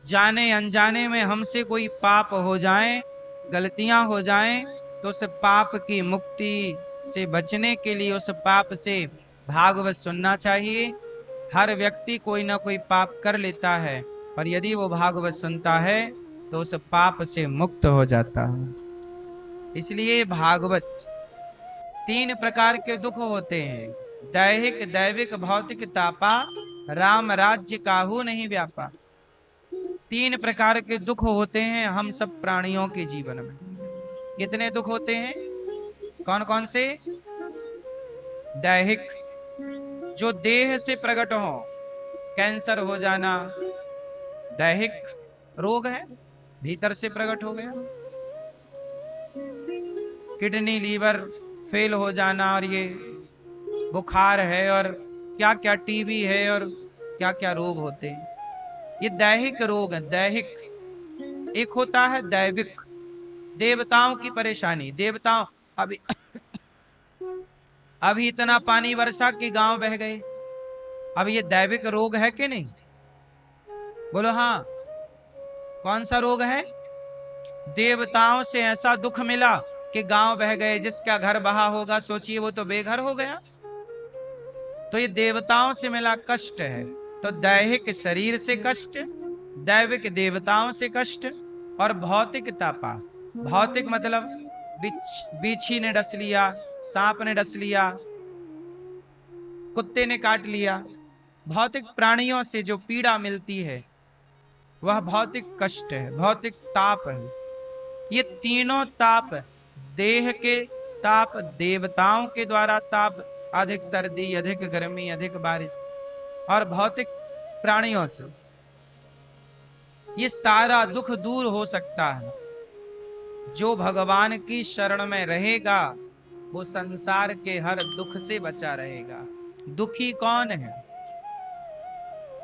जाने अनजाने में हमसे कोई पाप हो जाए, गलतियां हो जाएं, तो उस पाप की मुक्ति से बचने के लिए उस पाप से भागवत सुनना चाहिए। हर व्यक्ति कोई ना कोई पाप कर लेता है, पर यदि वो भागवत सुनता है तो उस पाप से मुक्त हो जाता है। इसलिए भागवत, तीन प्रकार के दुख होते हैं, दैहिक दैविक भौतिक तापा, राम राज्य काहू नहीं व्यापा। तीन प्रकार के दुख होते हैं हम सब प्राणियों के जीवन में। कितने दुख होते हैं? कौन कौन से? दैहिक, जो देह से प्रकट हो, कैंसर हो जाना दैहिक रोग है, भीतर से प्रकट हो गया। किडनी लीवर फेल हो जाना, और ये बुखार है, और क्या क्या टीबी है, और क्या क्या रोग होते हैं, ये दैहिक रोग है, दैहिक। एक होता है दैविक, देवताओं की परेशानी। देवताओं, अभी अभी इतना पानी वर्षा के गांव बह गए, अब ये दैविक रोग है कि नहीं? बोलो हाँ। कौन सा रोग है? देवताओं से ऐसा दुख मिला कि गांव बह गए, जिसका घर बहा होगा सोचिए वो तो बेघर हो गया। तो ये देवताओं से मिला कष्ट है। तो दैहिक शरीर से कष्ट, दैविक देवताओं से कष्ट, और भौतिक तापा। भौतिक मतलब बिच्छी ने डस लिया, सांप ने डस लिया, कुत्ते ने काट लिया। भौतिक प्राणियों से जो पीड़ा मिलती है वह भौतिक कष्ट है, भौतिक ताप है। ये तीनों ताप, देह के ताप, देवताओं के द्वारा ताप, अधिक सर्दी, अधिक गर्मी, अधिक बारिश, और भौतिक प्राणियों से, ये सारा दुख दूर हो सकता है। जो भगवान की शरण में रहेगा वो संसार के हर दुख से बचा रहेगा। दुखी कौन है?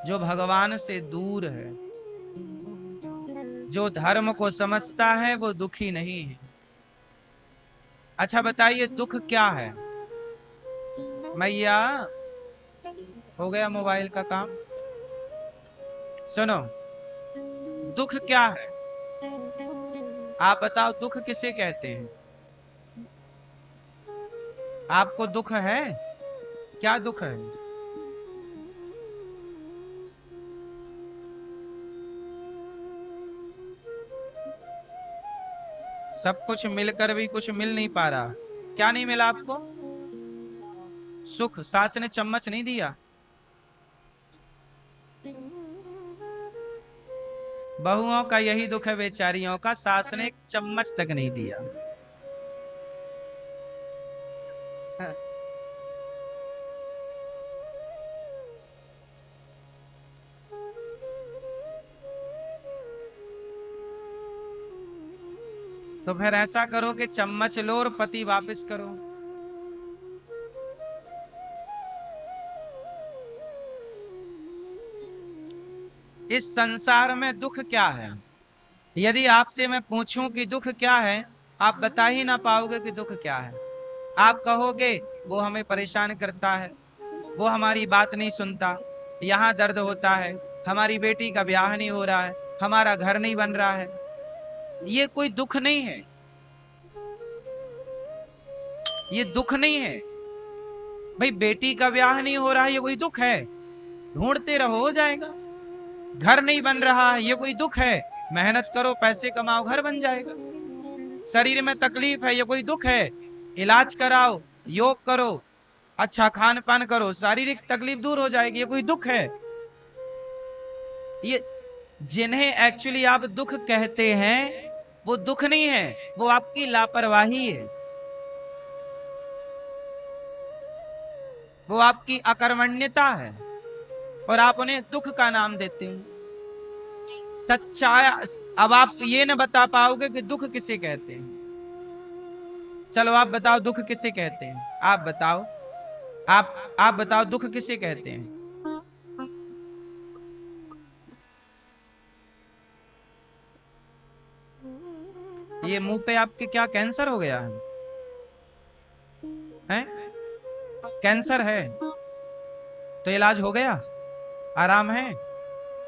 जो भगवान से दूर है। जो धर्म को समझता है वो दुखी नहीं है। अच्छा बताइए दुख क्या है? मैया, हो गया मोबाइल का काम? सुनो, दुख क्या है? आप बताओ दुख किसे कहते हैं? आपको दुख है? क्या दुख है? सब कुछ मिलकर भी कुछ मिल नहीं पा रहा। क्या नहीं मिला आपको? सुख, सास ने चम्मच नहीं दिया, बहुओं का यही दुख है बेचारियों का, सास ने एक चम्मच तक नहीं दिया। तो फिर ऐसा करो कि चम्मच लो और पति वापस करो। इस संसार में दुख क्या है? यदि आपसे मैं पूछूं कि दुख क्या है, आप बता ही ना पाओगे कि दुख क्या है। आप कहोगे वो हमें परेशान करता है, वो हमारी बात नहीं सुनता, यहाँ दर्द होता है, हमारी बेटी का ब्याह नहीं हो रहा है, हमारा घर नहीं बन रहा है। ये कोई दुख नहीं है, ये दुख नहीं है भाई। बेटी का ब्याह नहीं हो रहा है ये कोई दुख है? ढूंढते रहो, हो जाएगा। घर नहीं बन रहा है ये कोई दुख है? मेहनत करो, पैसे कमाओ, घर बन जाएगा। शरीर में तकलीफ है ये कोई दुख है? इलाज कराओ, योग करो, अच्छा खान पान करो, शारीरिक तकलीफ दूर हो जाएगी। ये कोई दुख है? ये जिन्हें एक्चुअली आप दुख कहते हैं वो दुख नहीं है, वो आपकी लापरवाही है, वो आपकी अकर्मण्यता है, और आप उन्हें दुख का नाम देते हैं। सच्चाई, अब आप ये न बता पाओगे कि दुख किसे कहते हैं। चलो आप बताओ दुख किसे कहते हैं? आप बताओ, आप बताओ दुख किसे कहते हैं? ये मुंह पे आपके क्या कैंसर हो गया है? हैं? कैंसर है तो इलाज हो गया? आराम है?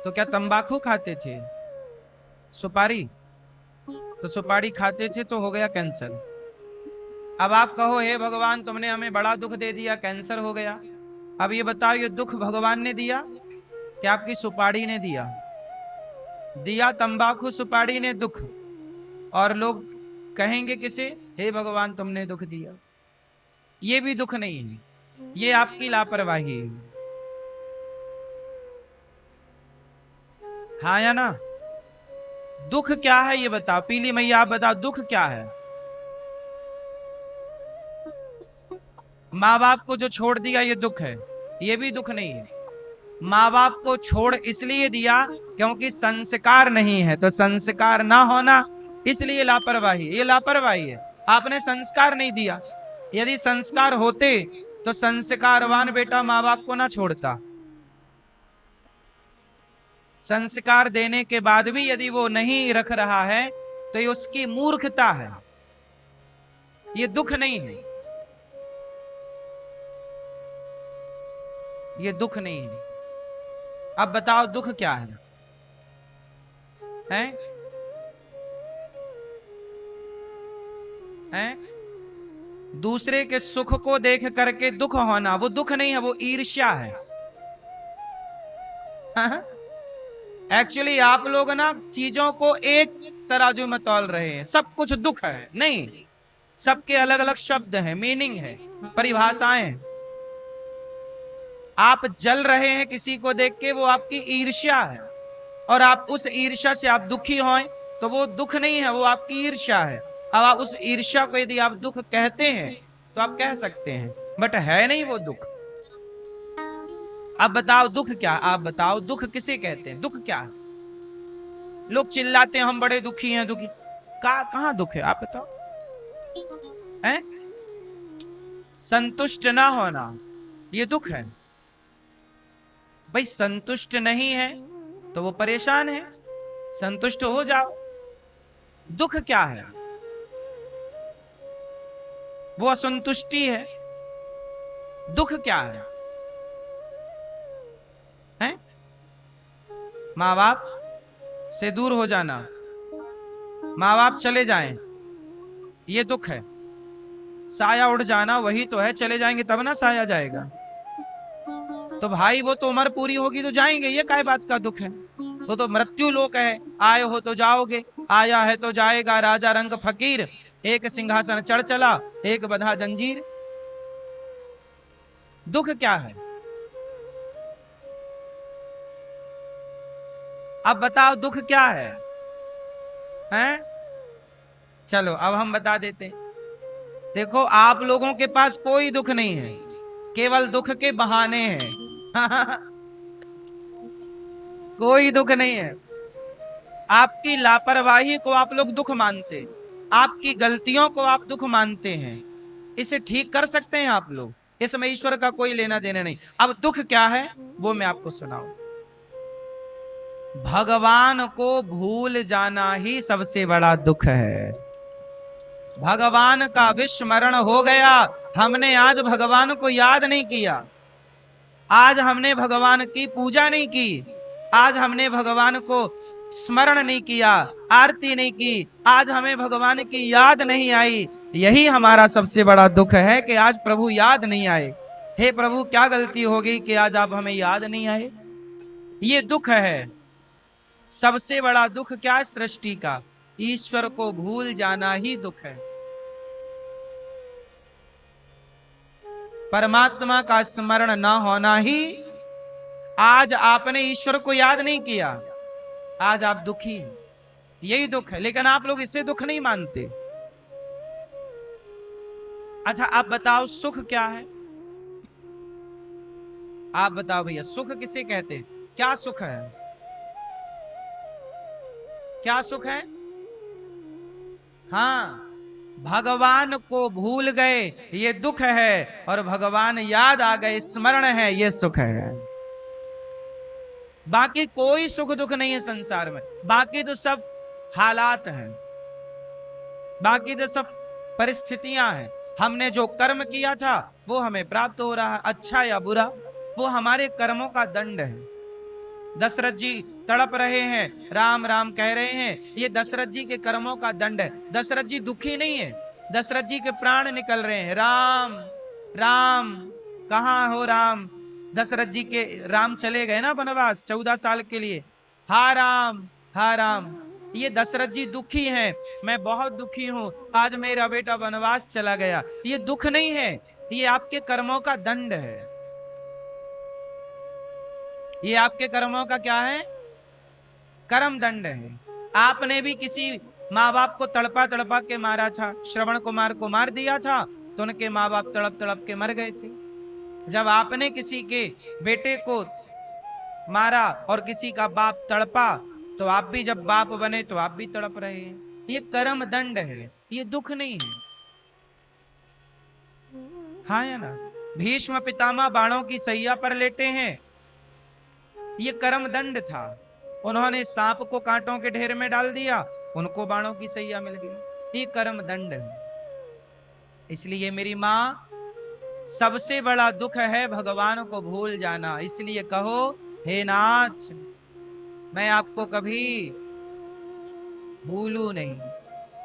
तो क्या तंबाकू खाते थे? सुपारी, तो सुपारी खाते थे तो हो गया कैंसर। अब आप कहो हे भगवान तुमने हमें बड़ा दुख दे दिया, कैंसर हो गया। अब ये बताओ ये दुख भगवान ने दिया कि आपकी सुपारी ने दिया? दिया तंबाकू सुपारी ने दुख, और लोग कहेंगे किसे? हे भगवान तुमने दुख दिया। ये भी दुख नहीं है, ये आपकी लापरवाही है। हाँ या ना? दुख क्या है ये बताओ, पीली मैया आप बताओ दुख क्या है? माँ बाप को जो छोड़ दिया ये दुख है? ये भी दुख नहीं है। माँ बाप को छोड़ इसलिए दिया क्योंकि संस्कार नहीं है, तो संस्कार ना होना इसलिए लापरवाही, ये लापरवाही है। आपने संस्कार नहीं दिया। यदि संस्कार होते तो संस्कारवान बेटा माँ बाप को ना छोड़ता। संस्कार देने के बाद भी यदि वो नहीं रख रहा है तो ये उसकी मूर्खता है, ये दुख नहीं है, ये दुख नहीं है। अब बताओ दुख क्या है? हैं? हैं? दूसरे के सुख को देख करके दुख होना वो दुख नहीं है, वो ईर्ष्या है। एक्चुअली आप लोग ना चीजों को एक तराजू में तौल रहे हैं, सब कुछ दुख है नहीं, सबके अलग अलग शब्द हैं, मीनिंग है, परिभाषाएं। आप जल रहे हैं किसी को देख के, वो आपकी ईर्ष्या है, और आप उस ईर्ष्या से आप दुखी हों तो वो दुख नहीं है, वो आपकी ईर्ष्या है। अब आप उस ईर्ष्या को यदि आप दुख कहते हैं तो आप कह सकते हैं, बट है नहीं वो दुख। अब बताओ दुख क्या? आप बताओ दुख किसे कहते हैं? दुख क्या है? लोग चिल्लाते हैं हम बड़े दुखी हैं, दुखी कहां दुख है? आप बताओ। हैं? संतुष्ट ना होना ये दुख है। भाई संतुष्ट नहीं है तो वो परेशान है, संतुष्ट हो जाओ। दुख क्या है? वो असंतुष्टि है। दुख क्या है? हैं? माँ बाप से दूर हो जाना, माँ बाप चले जाएं, ये दुख है। साया उड़ जाना वही तो है, चले जाएंगे तब ना साया जाएगा। तो भाई वो तो उम्र पूरी होगी तो जाएंगे, ये काय बात का दुख है? तो मृत्यु लोक है, आए हो तो जाओगे, आया है तो जाएगा। राजा रंग फकीर, एक सिंहासन चढ़ चला, एक बंधा जंजीर। दुख क्या है? अब बताओ दुख क्या है? हैं? चलो अब हम बता देते। देखो आप लोगों के पास कोई दुख नहीं है, केवल दुख के बहाने हैं। कोई दुख नहीं है। आपकी लापरवाही को आप लोग दुख मानते, आपकी गलतियों को आप दुख मानते हैं। इसे ठीक कर सकते हैं आप लोग, इसमें ईश्वर का कोई लेना देना नहीं। अब दुख क्या है वो मैं आपको सुनाऊं। भगवान को भूल जाना ही सबसे बड़ा दुख है। भगवान का विस्मरण हो गया, हमने आज भगवान को याद नहीं किया, आज हमने भगवान की पूजा नहीं की, आज हमने भगवान को स्मरण नहीं किया, आरती नहीं की, आज हमें भगवान की याद नहीं आई। यही हमारा सबसे बड़ा दुख है कि आज प्रभु याद नहीं आए। हे प्रभु क्या गलती हो गई कि आज आप हमें याद नहीं आए? ये दुख है। सबसे बड़ा दुख क्या है सृष्टि का? ईश्वर को भूल जाना ही दुख है। परमात्मा का स्मरण न होना ही, आज आपने ईश्वर को याद नहीं किया, आज आप दुखी, यही दुख है। लेकिन आप लोग इसे दुख नहीं मानते। अच्छा आप बताओ सुख क्या है? आप बताओ भैया सुख किसे कहते हैं? क्या सुख है? क्या सुख है? हाँ, भगवान को भूल गए ये दुख है, और भगवान याद आ गए स्मरण है ये सुख है। बाकी कोई सुख दुख नहीं है संसार में, बाकी तो सब हालात हैं, बाकी तो सब परिस्थितियां हैं। हमने जो कर्म किया था वो हमें प्राप्त हो रहा है, अच्छा या बुरा, वो हमारे कर्मों का दंड है। दशरथ जी तड़प रहे हैं, राम राम कह रहे हैं, ये दशरथ जी के कर्मों का दंड है। दशरथ जी दुखी नहीं है, दशरथ जी के प्राण निकल रहे हैं। राम राम कहाँ हो राम? दशरथ जी के राम चले गए ना वनवास 14 साल के लिए। हा राम, हा राम। ये दशरथ जी दुखी हैं, मैं बहुत दुखी हूं, आज मेरा बेटा वनवास चला गया। ये दुख नहीं है, ये आपके कर्मों का दंड है। ये आपके कर्मों का क्या है? कर्म दंड है। आपने भी किसी माँ बाप को तड़पा तड़पा के मारा था, श्रवण कुमार को मार दिया था तो उनके माँ बाप तड़प तड़प के मर गए थे। जब आपने किसी के बेटे को मारा और किसी का बाप तड़पा, तो आप भी जब बाप बने तो आप भी तड़प रहे हैं। ये कर्म दंड है, ये दुख नहीं है। हाँ या ना? भीष्म पितामह बाणों की सैया पर लेटे हैं, ये कर्म दंड था। उन्होंने सांप को कांटों के ढेर में डाल दिया, उनको बाणों की सैया मिल गई, ये कर्म दंड है। इसलिए मेरी माँ, सबसे बड़ा दुख है भगवान को भूल जाना। इसलिए कहो, हे नाथ, मैं आपको कभी भूलू नहीं,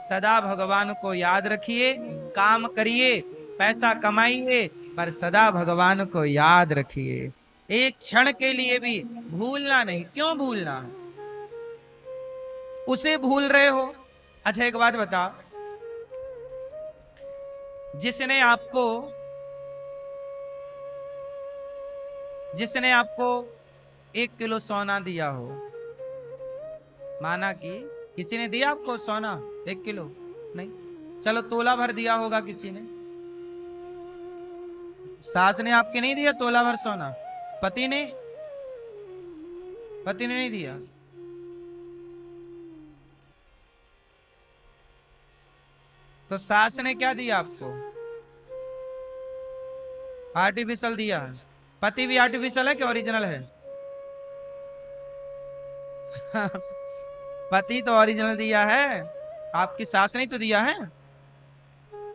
सदा भगवान को याद रखिए, काम करिए, पैसा कमाइए, पर सदा भगवान को याद रखिए, एक क्षण के लिए भी भूलना नहीं। क्यों भूलना? उसे भूल रहे हो। अच्छा एक बात बता, जिसने आपको 1 किलो सोना दिया हो, माना कि किसी ने दिया आपको सोना 1 किलो, नहीं, चलो तोला भर दिया होगा किसी ने। सास ने आपके नहीं दिया तोला भर सोना, पति ने नहीं दिया। तो सास ने क्या दिया आपको? आर्टिफिशियल दिया। पति भी आर्टिफिशियल है कि ओरिजिनल है? पति तो ओरिजिनल दिया है, आपकी सास ने तो दिया है,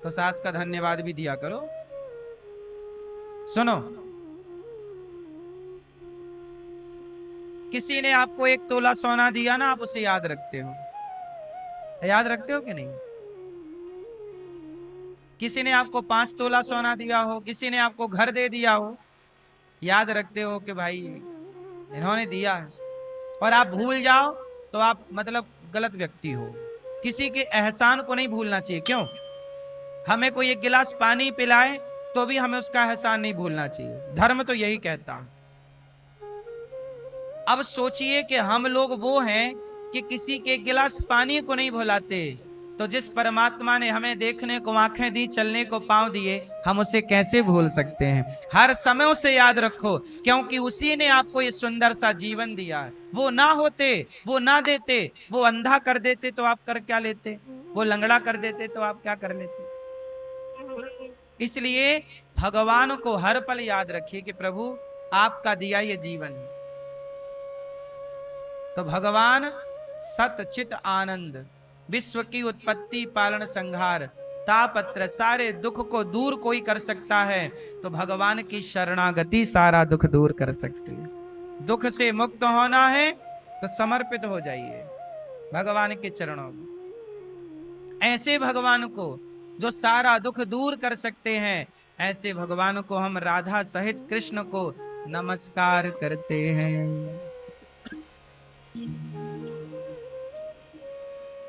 तो सास का धन्यवाद भी दिया करो। सुनो, किसी ने आपको 1 तोला सोना दिया ना, आप उसे याद रखते हो? याद रखते हो कि नहीं? किसी ने आपको 5 तोला सोना दिया हो, किसी ने आपको घर दे दिया हो, याद रखते हो कि भाई इन्होंने दिया है। और आप भूल जाओ तो आप मतलब गलत व्यक्ति हो। किसी के एहसान को नहीं भूलना चाहिए। क्यों? हमें कोई 1 गिलास पानी पिलाए तो भी हमें उसका एहसान नहीं भूलना चाहिए, धर्म तो यही कहता है। अब सोचिए कि हम लोग वो हैं कि किसी के 1 गिलास पानी को नहीं भुलाते, तो जिस परमात्मा ने हमें देखने को आंखें दी, चलने को पांव दिए, हम उसे कैसे भूल सकते हैं? हर समय उसे याद रखो, क्योंकि उसी ने आपको ये सुंदर सा जीवन दिया है। वो ना होते, वो ना देते, वो अंधा कर देते तो आप कर क्या लेते? वो लंगड़ा कर देते तो आप क्या कर लेते? इसलिए भगवान को हर पल याद रखिए कि प्रभु आपका दिया ये जीवन है। तो भगवान सत चित आनंद, विश्व की उत्पत्ति पालन संहार, तापत्र, सारे दुख को दूर कोई कर सकता है तो भगवान की शरणागति सारा दुख दूर कर सकती है। दुख से मुक्त होना है तो समर्पित हो जाइए भगवान के चरणों में। ऐसे भगवान को जो सारा दुख दूर कर सकते हैं, ऐसे भगवान को हम राधा सहित कृष्ण को नमस्कार करते हैं।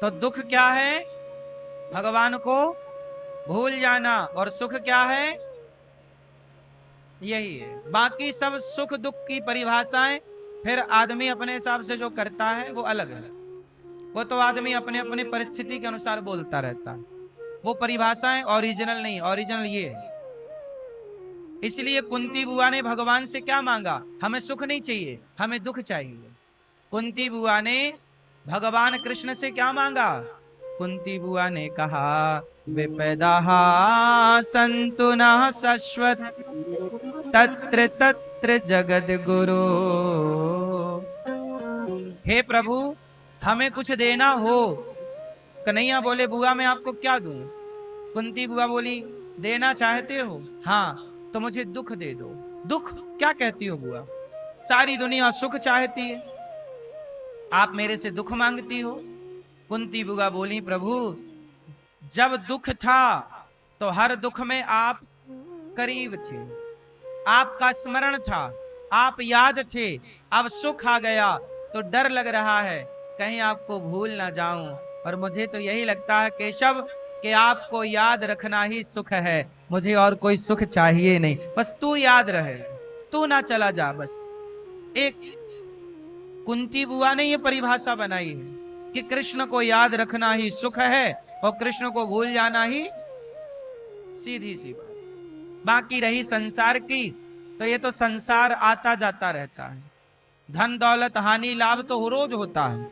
तो दुख क्या है? भगवान को भूल जाना। और सुख क्या है? यही है। बाकी सब सुख दुख की परिभाषाएं फिर आदमी अपने हिसाब से जो करता है वो अलग है। वो तो आदमी अपने अपने परिस्थिति के अनुसार बोलता रहता है। वो परिभाषाएं ओरिजिनल नहीं, ओरिजिनल ये है। इसलिए कुंती बुआ ने भगवान से क्या मांगा? हमें सुख नहीं चाहिए, हमें दुख चाहिए। कुंती बुआ ने भगवान कृष्ण से क्या मांगा? कुंती बुआ ने कहा, विपदाः सन्तु नः शश्वत तत्र तत्र जगद गुरु। हे प्रभु, हमें कुछ देना हो। कन्हैया बोले, बुआ मैं आपको क्या दूं? कुंती बुआ बोली, देना चाहते हो? हाँ, तो मुझे दुख दे दो। दुख क्या कहती हो बुआ? सारी दुनिया सुख चाहती है। आप मेरे से दुख मांगती हो। कुंती बुआ बोली, प्रभु जब दुख था तो हर दुख में आप करीब थे, आपका स्मरण था, आप याद थे। अब सुख आ गया तो डर लग रहा है कहीं आपको भूल ना जाऊं। और मुझे तो यही लगता है केशव कि आपको याद रखना ही सुख है, मुझे और कोई सुख चाहिए नहीं। बस तू याद रहे, तू ना चला जा। बस एक कुंती बुआ ने यह परिभाषा बनाई है कि कृष्ण को याद रखना ही सुख है और कृष्ण को भूल जाना ही सीधी सी बात। बाकी रही संसार की, तो ये तो संसार आता जाता रहता है। धन दौलत हानि लाभ तो रोज होता है।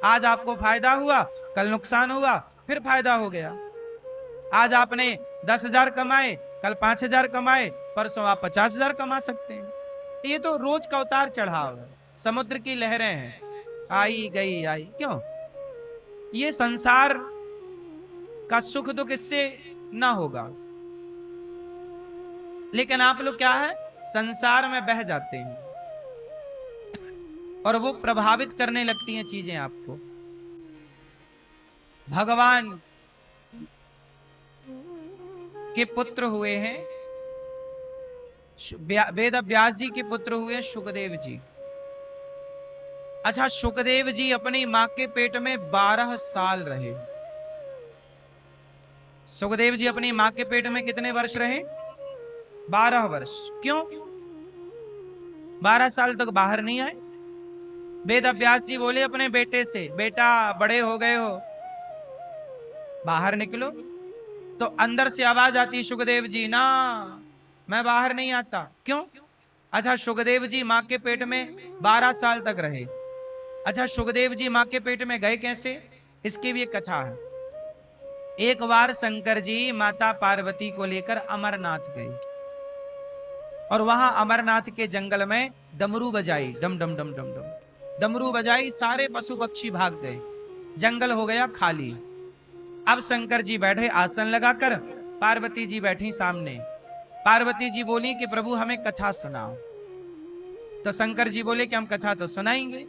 आज आपको फायदा हुआ, कल नुकसान हुआ, फिर फायदा हो गया। आज आपने 10,000 कमाए, कल 5,000 कमाए, परसों आप 50,000 कमा सकते हैं। ये तो रोज का उतार चढ़ाव है, समुद्र की लहरें हैं, आई गई आई। क्यों? ये संसार का सुख दुख इससे ना होगा। लेकिन आप लोग क्या है, संसार में बह जाते हैं और वो प्रभावित करने लगती हैं चीजें आपको। भगवान के पुत्र हुए हैं, वेद व्यास जी के पुत्र हुए सुखदेव जी। अच्छा, सुखदेव जी अपनी मां के पेट में 12 साल रहे। सुखदेव जी अपनी मां के पेट में कितने वर्ष रहे? 12 वर्ष। क्यों 12 साल तक बाहर नहीं आए? वेद व्यास जी बोले अपने बेटे से, बेटा बड़े हो गए हो, बाहर निकलो। तो अंदर से आवाज आती, सुखदेव जी ना, मैं बाहर नहीं आता। क्यों? अच्छा, सुखदेव जी मां के पेट में 12 साल तक रहे। अच्छा, सुखदेव जी मां के पेट में गए कैसे? इसकी भी एक कथा है। एक बार शंकर जी माता पार्वती को लेकर अमरनाथ गए और वहां अमरनाथ के जंगल में डमरू बजाई, डम डम डम डम डम डमरू बजाई, सारे पशु पक्षी भाग गए, जंगल हो गया खाली। अब शंकर जी बैठे आसन लगाकर, पार्वती जी बैठी सामने। पार्वती जी बोली कि प्रभु हमें कथा सुनाओ। तो शंकर जी बोले कि हम कथा तो सुनाएंगे,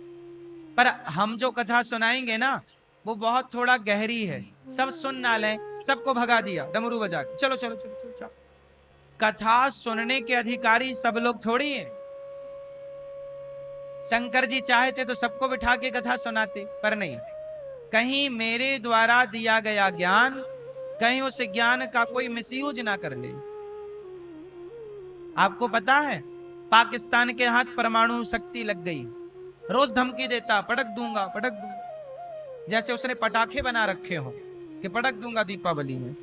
पर हम जो कथा सुनाएंगे ना वो बहुत थोड़ा गहरी है, सब सुन ना लें। सबको भगा दिया डमरू बजा के, चलो चलो चलो चलो चलो। कथा सुनने के अधिकारी सब लोग थोड़ी हैं। शंकर जी चाहते तो सबको बिठा के कथा सुनाते, पर नहीं। कहीं मेरे द्वारा दिया गया ज्ञान, कहीं उस ज्ञान का कोई मिसयूज ना कर ले। आपको पता है पाकिस्तान के हाथ परमाणु शक्ति लग गई, रोज धमकी देता, पटक दूंगा पटक दूंगा, जैसे उसने पटाखे बना रखे हो कि पटक दूंगा दीपावली में।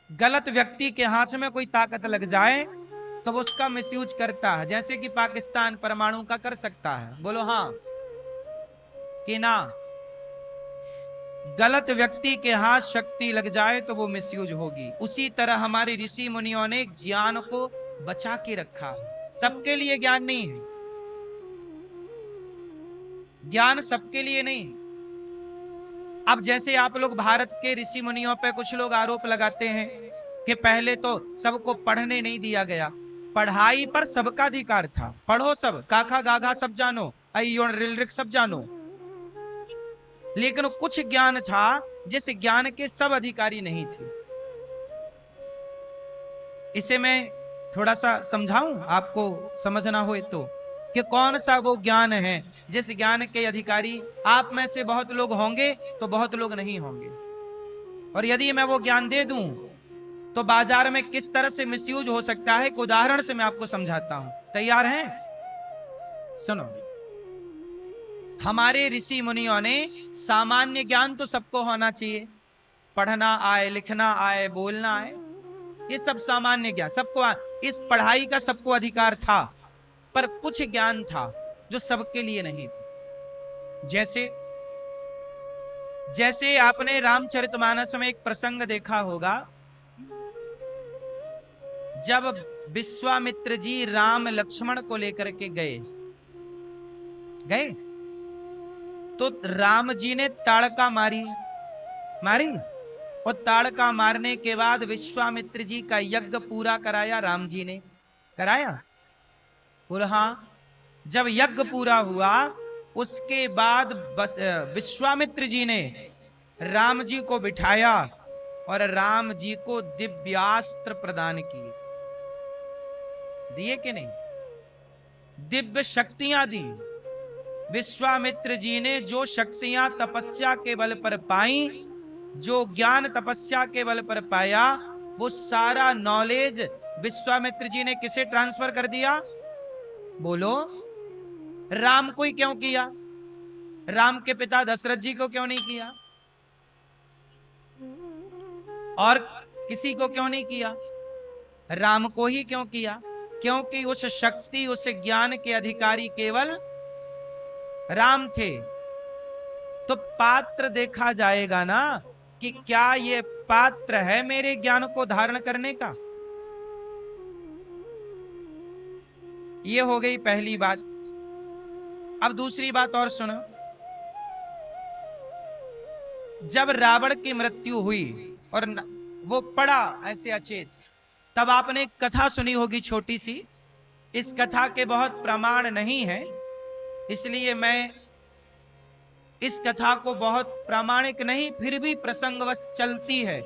गलत व्यक्ति के हाथ में कोई ताकत लग जाए तो वो उसका मिसयूज करता है, जैसे कि पाकिस्तान परमाणु का कर सकता है। बोलो हाँ कि ना? गलत व्यक्ति के हाथ शक्ति लग जाए तो वो मिसयूज होगी। उसी तरह हमारे ऋषि मुनियों ने ज्ञान को बचा के रखा। सबके लिए ज्ञान नहीं है, ज्ञान सबके लिए नहीं। अब जैसे आप लोग भारत के ऋषि मुनियों पे कुछ लोग आरोप लगाते हैं कि पहले तो सबको पढ़ने नहीं दिया गया। पढ़ाई पर सबका अधिकार था, पढ़ो सब, काखा गाघा सब जानो, अयोन रिलरिक सब जानो। लेकिन कुछ ज्ञान था जिस ज्ञान के सब अधिकारी नहीं थे। इसे मैं थोड़ा सा समझाऊं, आपको समझना हो तो, कि कौन सा वो ज्ञान है जिस ज्ञान के अधिकारी आप में से बहुत लोग होंगे तो बहुत लोग नहीं होंगे। और यदि मैं वो ज्ञान दे दूं तो बाजार में किस तरह से मिसयूज हो सकता है, एक उदाहरण से मैं आपको समझाता हूं। तैयार हैं? सुनो, हमारे ऋषि मुनियों ने सामान्य ज्ञान तो सबको होना चाहिए, पढ़ना आए, लिखना आए, बोलना आए, ये सब सामान्य ज्ञान सबको इस पढ़ाई का सबको अधिकार था। पर कुछ ज्ञान था जो सबके लिए नहीं था। जैसे आपने रामचरितमानस में एक प्रसंग देखा होगा, जब विश्वामित्र जी राम लक्ष्मण को लेकर के गए तो राम जी ने ताड़का मारी, और ताड़का मारने के बाद विश्वामित्र जी का यज्ञ पूरा कराया राम जी ने। कराया? बोल हाँ। जब यज्ञ पूरा हुआ उसके बाद विश्वामित्र जी ने राम जी को बिठाया और राम जी को दिव्यास्त्र प्रदान किए। दिए कि नहीं? दिव्य शक्तियां दी। विश्वामित्र जी ने जो शक्तियां तपस्या के बल पर पाई, जो ज्ञान तपस्या के बल पर पाया, वो सारा नॉलेज विश्वामित्र जी ने किसे ट्रांसफर कर दिया? बोलो, राम को ही क्यों किया? राम के पिता दशरथ जी को क्यों नहीं किया? और किसी को क्यों नहीं किया? राम को ही क्यों किया? क्योंकि उस शक्ति, उस ज्ञान के अधिकारी केवल राम थे। तो पात्र देखा जाएगा ना कि क्या ये पात्र है मेरे ज्ञान को धारण करने का। ये हो गई पहली बात। अब दूसरी बात और सुनो। जब रावण की मृत्यु हुई और वो पड़ा ऐसे अचेत, तब आपने एक कथा सुनी होगी छोटी सी। इस कथा के बहुत प्रमाण नहीं है, इसलिए मैं इस कथा को बहुत प्रामाणिक नहीं, फिर भी प्रसंगवश चलती है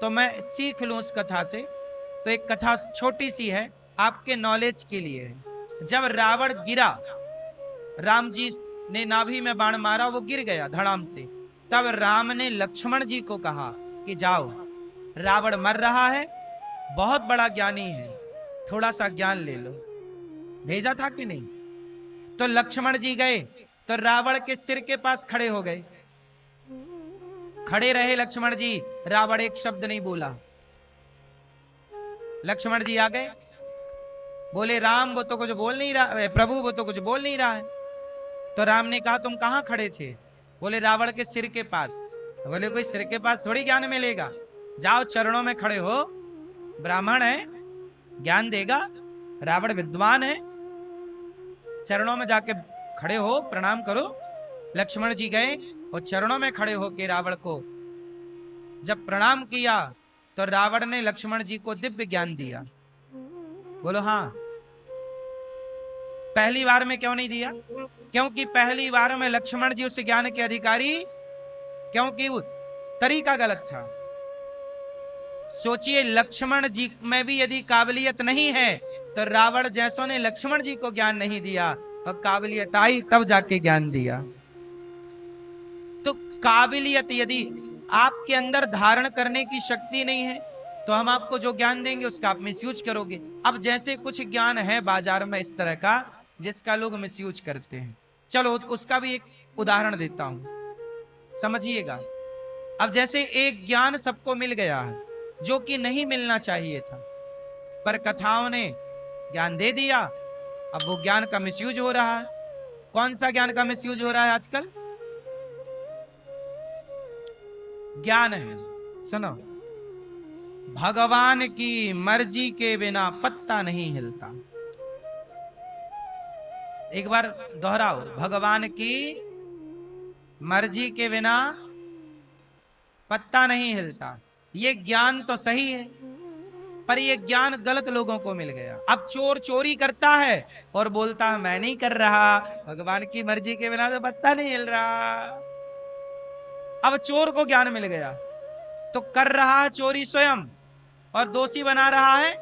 तो मैं सीख लूं उस कथा से। तो एक कथा छोटी सी है, आपके नॉलेज के लिए है। जब रावण गिरा, राम जी ने नाभि में बाण मारा, वो गिर गया धड़ाम से। तब राम ने लक्ष्मण जी को कहा कि जाओ, रावण मर रहा है, बहुत बड़ा ज्ञानी है, थोड़ा सा ज्ञान ले लो। भेजा था कि नहीं? तो लक्ष्मण जी गए तो रावण के सिर के पास खड़े हो गए। खड़े रहे लक्ष्मण जी, रावण एक शब्द नहीं बोला। लक्ष्मण जी आ गए, बोले राम वो तो कुछ बोल नहीं रहा है, प्रभु वो तो कुछ बोल नहीं रहा है। तो राम ने कहा तुम कहां खड़े थे? बोले रावण के सिर के पास। बोले कोई सिर के पास थोड़ी ज्ञान मिलेगा, जाओ चरणों में खड़े हो, ब्राह्मण है ज्ञान देगा, रावण विद्वान है, चरणों में जाके खड़े हो, प्रणाम करो। लक्ष्मण जी गए और चरणों में खड़े होकर रावण को जब प्रणाम किया तो रावण ने लक्ष्मण जी को दिव्य ज्ञान दिया। बोलो हाँ। पहली बार में क्यों नहीं दिया? क्योंकि पहली बार में लक्ष्मण जी उस ज्ञान के अधिकारी, क्योंकि वो तरीका गलत था। सोचिए, लक्ष्मण जी में भी यदि काबिलियत नहीं है तो रावण जैसों ने लक्ष्मण जी को ज्ञान नहीं दिया, और काबिलियत आई तब जाके ज्ञान दिया। तो काबिलियत यदि आपके अंदर धारण करने की शक्ति नहीं है तो हम आपको जो ज्ञान देंगे उसका आप मिसयूज करोगे। अब जैसे कुछ ज्ञान है बाजार में इस तरह का जिसका लोग मिसयूज करते हैं, चलो उसका भी एक उदाहरण देता हूं, समझिएगा। अब जैसे एक ज्ञान सबको मिल गया है जो कि नहीं मिलना चाहिए था, पर कथाओं ने ज्ञान दे दिया, अब वो ज्ञान का मिसयूज हो रहा है। कौन सा ज्ञान का मिसयूज हो रहा है आजकल? ज्ञान है, सुनो, भगवान की मर्जी के बिना पत्ता नहीं हिलता। एक बार दोहराओ, भगवान की मर्जी के बिना पत्ता नहीं हिलता। ये ज्ञान तो सही है, पर ये ज्ञान गलत लोगों को मिल गया। अब चोर चोरी करता है और बोलता है मैं नहीं कर रहा, भगवान की मर्जी के बिना तो पत्ता नहीं हिल रहा। अब चोर को ज्ञान मिल गया तो कर रहा है चोरी स्वयं और दोषी बना रहा है।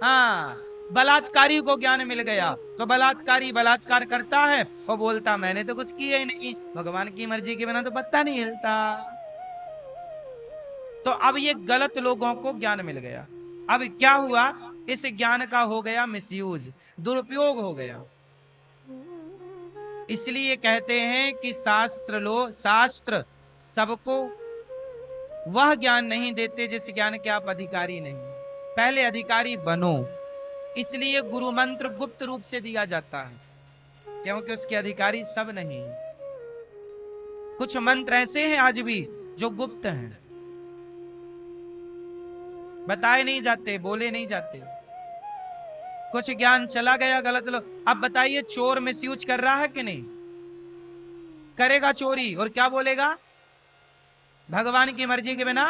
हाँ, बलात्कारी को ज्ञान मिल गया तो बलात्कारी बलात्कार करता है और बोलता मैंने तो कुछ किया ही नहीं, भगवान की मर्जी के बिना तो पत्ता नहीं हिलता। तो अब ये गलत लोगों को ज्ञान मिल गया। अब क्या हुआ? इस ज्ञान का हो गया मिसयूज, दुरुपयोग हो गया। इसलिए कहते हैं कि शास्त्र सबको वह ज्ञान नहीं देते जिस ज्ञान के आप अधिकारी नहीं। पहले अधिकारी बनो। इसलिए गुरु मंत्र गुप्त रूप से दिया जाता है, क्योंकि उसके अधिकारी सब नहीं। कुछ मंत्र ऐसे हैं आज भी जो गुप्त हैं, बताए नहीं जाते, बोले नहीं जाते। कुछ ज्ञान चला गया गलत लोग। अब बताइए, चोर मिसयूज कर रहा है कि नहीं? करेगा चोरी और क्या बोलेगा? भगवान की मर्जी के बिना,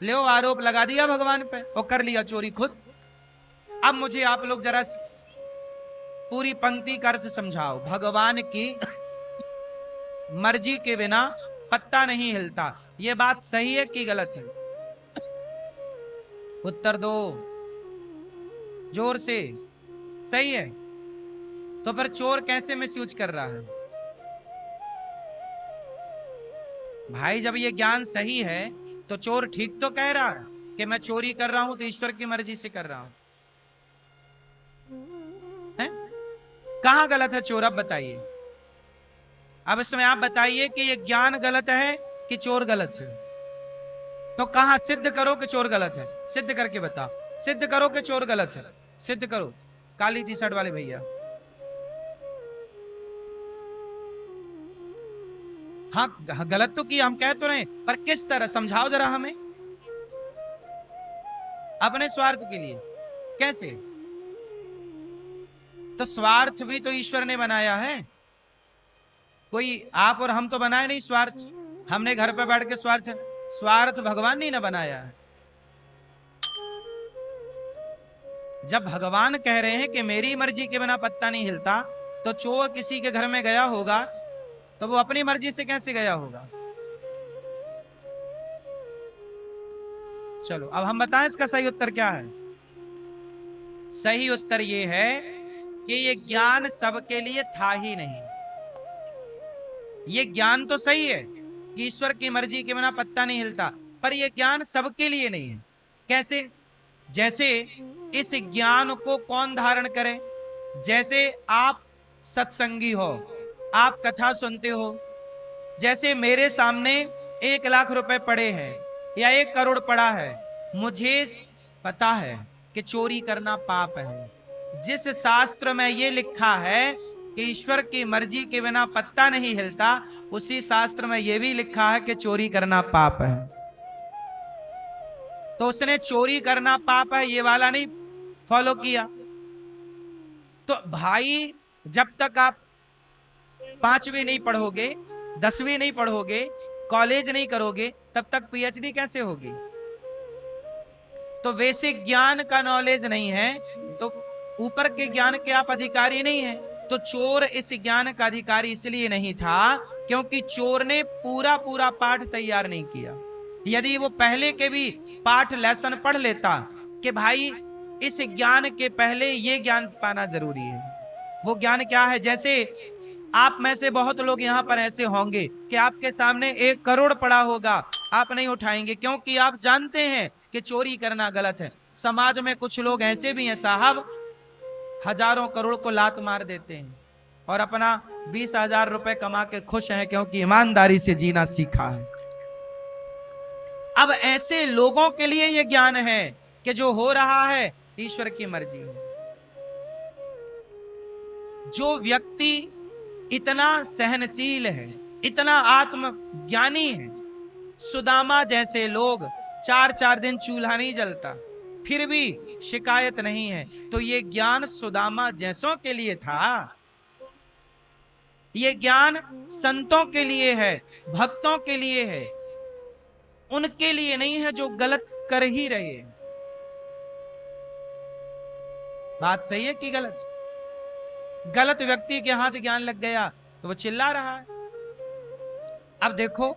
ले आरोप लगा दिया भगवान पे और कर लिया चोरी खुद। अब मुझे आप लोग जरा पूरी पंक्ति का अर्थ समझाओ। भगवान की मर्जी के बिना पत्ता नहीं हिलता। ये बात सही है कि गलत है? उत्तर दो जोर से। सही है। तो फिर चोर कैसे मिसयूज कर रहा है? भाई जब ये ज्ञान सही है तो चोर ठीक तो कह रहा है कि मैं चोरी कर रहा हूं तो ईश्वर की मर्जी से कर रहा हूं। है? कहां गलत है चोर? अब बताइए। अब इसमें आप बताइए कि ये ज्ञान गलत है कि चोर गलत है? तो कहां सिद्ध करो कि चोर गलत है? सिद्ध करके बताओ। सिद्ध करो कि चोर गलत है। सिद्ध करो। काली टी शर्ट वाले भैया। हाँ गलत तो किया, हम कह तो रहे, पर किस तरह समझाओ जरा हमें। अपने स्वार्थ के लिए कैसे? तो स्वार्थ भी तो ईश्वर ने बनाया है। कोई आप और हम तो बनाए नहीं स्वार्थ। हमने घर पे बैठ के स्वार्थ भगवान ने ना बनाया है। जब भगवान कह रहे हैं कि मेरी मर्जी के बिना पत्ता नहीं हिलता, तो चोर किसी के घर में गया होगा तो वो अपनी मर्जी से कैसे गया होगा? चलो अब हम बताएं इसका सही उत्तर क्या है। सही उत्तर ये है कि ये ज्ञान सबके लिए था ही नहीं। ये ज्ञान तो सही है कि ईश्वर की मर्जी के बिना पत्ता नहीं हिलता, पर यह ज्ञान सबके लिए नहीं है। कैसे? जैसे इस ज्ञान को कौन धारण करे? जैसे आप सत्संगी हो, आप कथा सुनते हो। जैसे मेरे सामने 1 लाख रुपए पड़े हैं या 1 करोड़ पड़ा है, मुझे पता है कि चोरी करना पाप है। जिस शास्त्र में यह लिखा है कि ईश्वर की मर्जी के बिना पत्ता नहीं हिलता, उसी शास्त्र में यह भी लिखा है कि चोरी करना पाप है। तो उसने चोरी करना पाप है ये वाला नहीं फॉलो किया। तो भाई जब तक आप 5वीं नहीं पढ़ोगे, 10वीं नहीं पढ़ोगे, कॉलेज नहीं करोगे, तब तक पीएचडी कैसे होगी? तो बेसिक ज्ञान का नॉलेज नहीं है तो ऊपर के ज्ञान के आप अधिकारी नहीं है। तो चोर इस ज्ञान का अधिकारी इसलिए नहीं था क्योंकि चोर ने पूरा पूरा पाठ तैयार नहीं किया। यदि वो पहले के भी पाठ लेसन पढ़ लेता कि भाई इस ज्ञान के पहले ये ज्ञान पाना जरूरी है। वो ज्ञान क्या है? जैसे आप में से बहुत लोग यहाँ पर ऐसे होंगे कि आपके सामने 1 करोड़ पड़ा होगा, आप नहीं उठाएंगे क्योंकि आप जानते हैं कि चोरी करना गलत है। समाज में कुछ लोग ऐसे भी हैं साहब, हजारों करोड़ को लात मार देते हैं और अपना 20,000 रुपए कमा के खुश हैं क्योंकि ईमानदारी से जीना सीखा है। अब ऐसे लोगों के लिए यह ज्ञान है कि जो हो रहा है ईश्वर की मर्जी है। जो व्यक्ति इतना सहनशील है, इतना आत्मज्ञानी है, सुदामा जैसे लोग 4-4 दिन चूल्हा नहीं जलता फिर भी शिकायत नहीं है, तो ये ज्ञान सुदामा जैसों के लिए था। ये ज्ञान संतों के लिए है, भक्तों के लिए है, उनके लिए नहीं है जो गलत कर ही रहे। बात सही है कि गलत? गलत व्यक्ति के हाथ ज्ञान लग गया तो वो चिल्ला रहा है। अब देखो,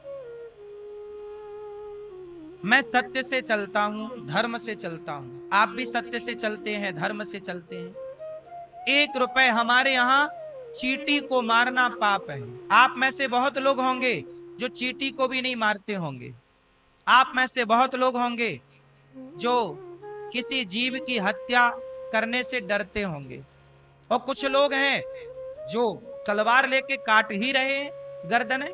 मैं सत्य से चलता हूं, धर्म से चलता हूं, आप भी सत्य से चलते हैं, धर्म से चलते हैं। 1 रुपए हमारे यहां चींटी को मारना पाप है। आप में से बहुत लोग होंगे जो चींटी को भी नहीं मारते होंगे। आप में से बहुत लोग होंगे जो किसी जीव की हत्या करने से डरते होंगे, और कुछ लोग हैं जो तलवार लेके काट ही रहे हैं गर्दनें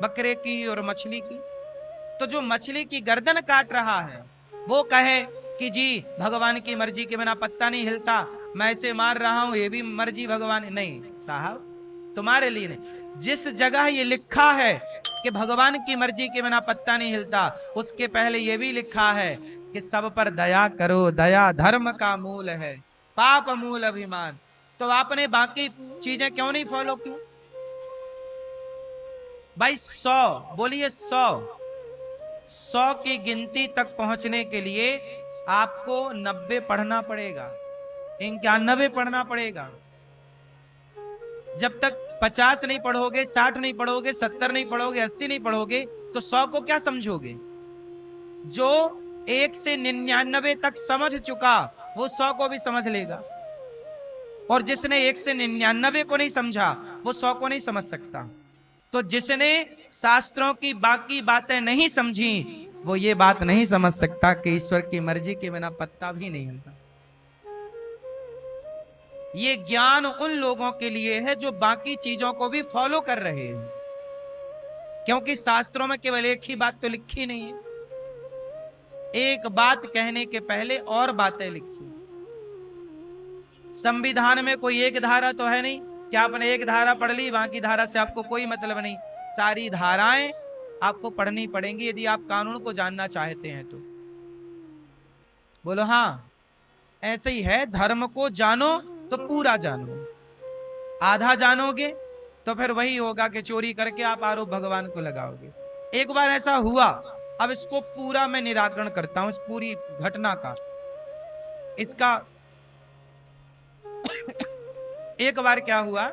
बकरे की और मछली की। तो जो मछली की गर्दन काट रहा है वो कहे कि जी भगवान की मर्जी के बिना पत्ता नहीं हिलता, मैं इसे मार रहा हूं, ये भी मर्जी भगवान। नहीं साहब, तुम्हारे लिए नहीं। जिस जगह ये लिखा है कि भगवान की मर्जी के बिना पत्ता नहीं हिलता, उसके पहले ये भी लिखा है कि सब पर दया करो, दया धर्म का मूल है, पाप मूल अभिमान। तो आपने बाकी चीजें क्यों नहीं फॉलो की? भाई 100 बोलिए, 100 की गिनती तक पहुंचने के लिए आपको 90 पढ़ना पड़ेगा, 91 पढ़ना पड़ेगा। जब तक 50 नहीं पढ़ोगे, 60 नहीं पढ़ोगे, 70 नहीं पढ़ोगे, 80 नहीं पढ़ोगे, तो 100 को क्या समझोगे? जो 1 से 99 तक समझ चुका वो 100 को भी समझ लेगा, और जिसने 1 से 99 को नहीं समझा वो 100 को नहीं समझ सकता। तो जिसने शास्त्रों की बाकी बातें नहीं समझी वो ये बात नहीं समझ सकता कि ईश्वर की मर्जी के बिना पत्ता भी नहीं हिलता। ये ज्ञान उन लोगों के लिए है जो बाकी चीजों को भी फॉलो कर रहे हैं, क्योंकि शास्त्रों में केवल एक ही बात तो लिखी नहीं है, एक बात कहने के पहले और बातें लिखी। संविधान में कोई एक धारा तो है नहीं कि आपने एक धारा पढ़ ली, बाकी धारा से आपको कोई मतलब नहीं। सारी धाराएं आपको पढ़नी पड़ेंगी यदि आप कानून को जानना चाहते हैं तो। बोलो हाँ, ऐसे ही है। धर्म को जानो तो पूरा जानो, आधा जानोगे तो फिर वही होगा कि चोरी करके आप आरोप भगवान को लगाओगे। एक बार ऐसा हुआ, अब इसको पूरा मैं निराकरण करता हूं, इस पूरी घटना का। इसका एक बार क्या हुआ,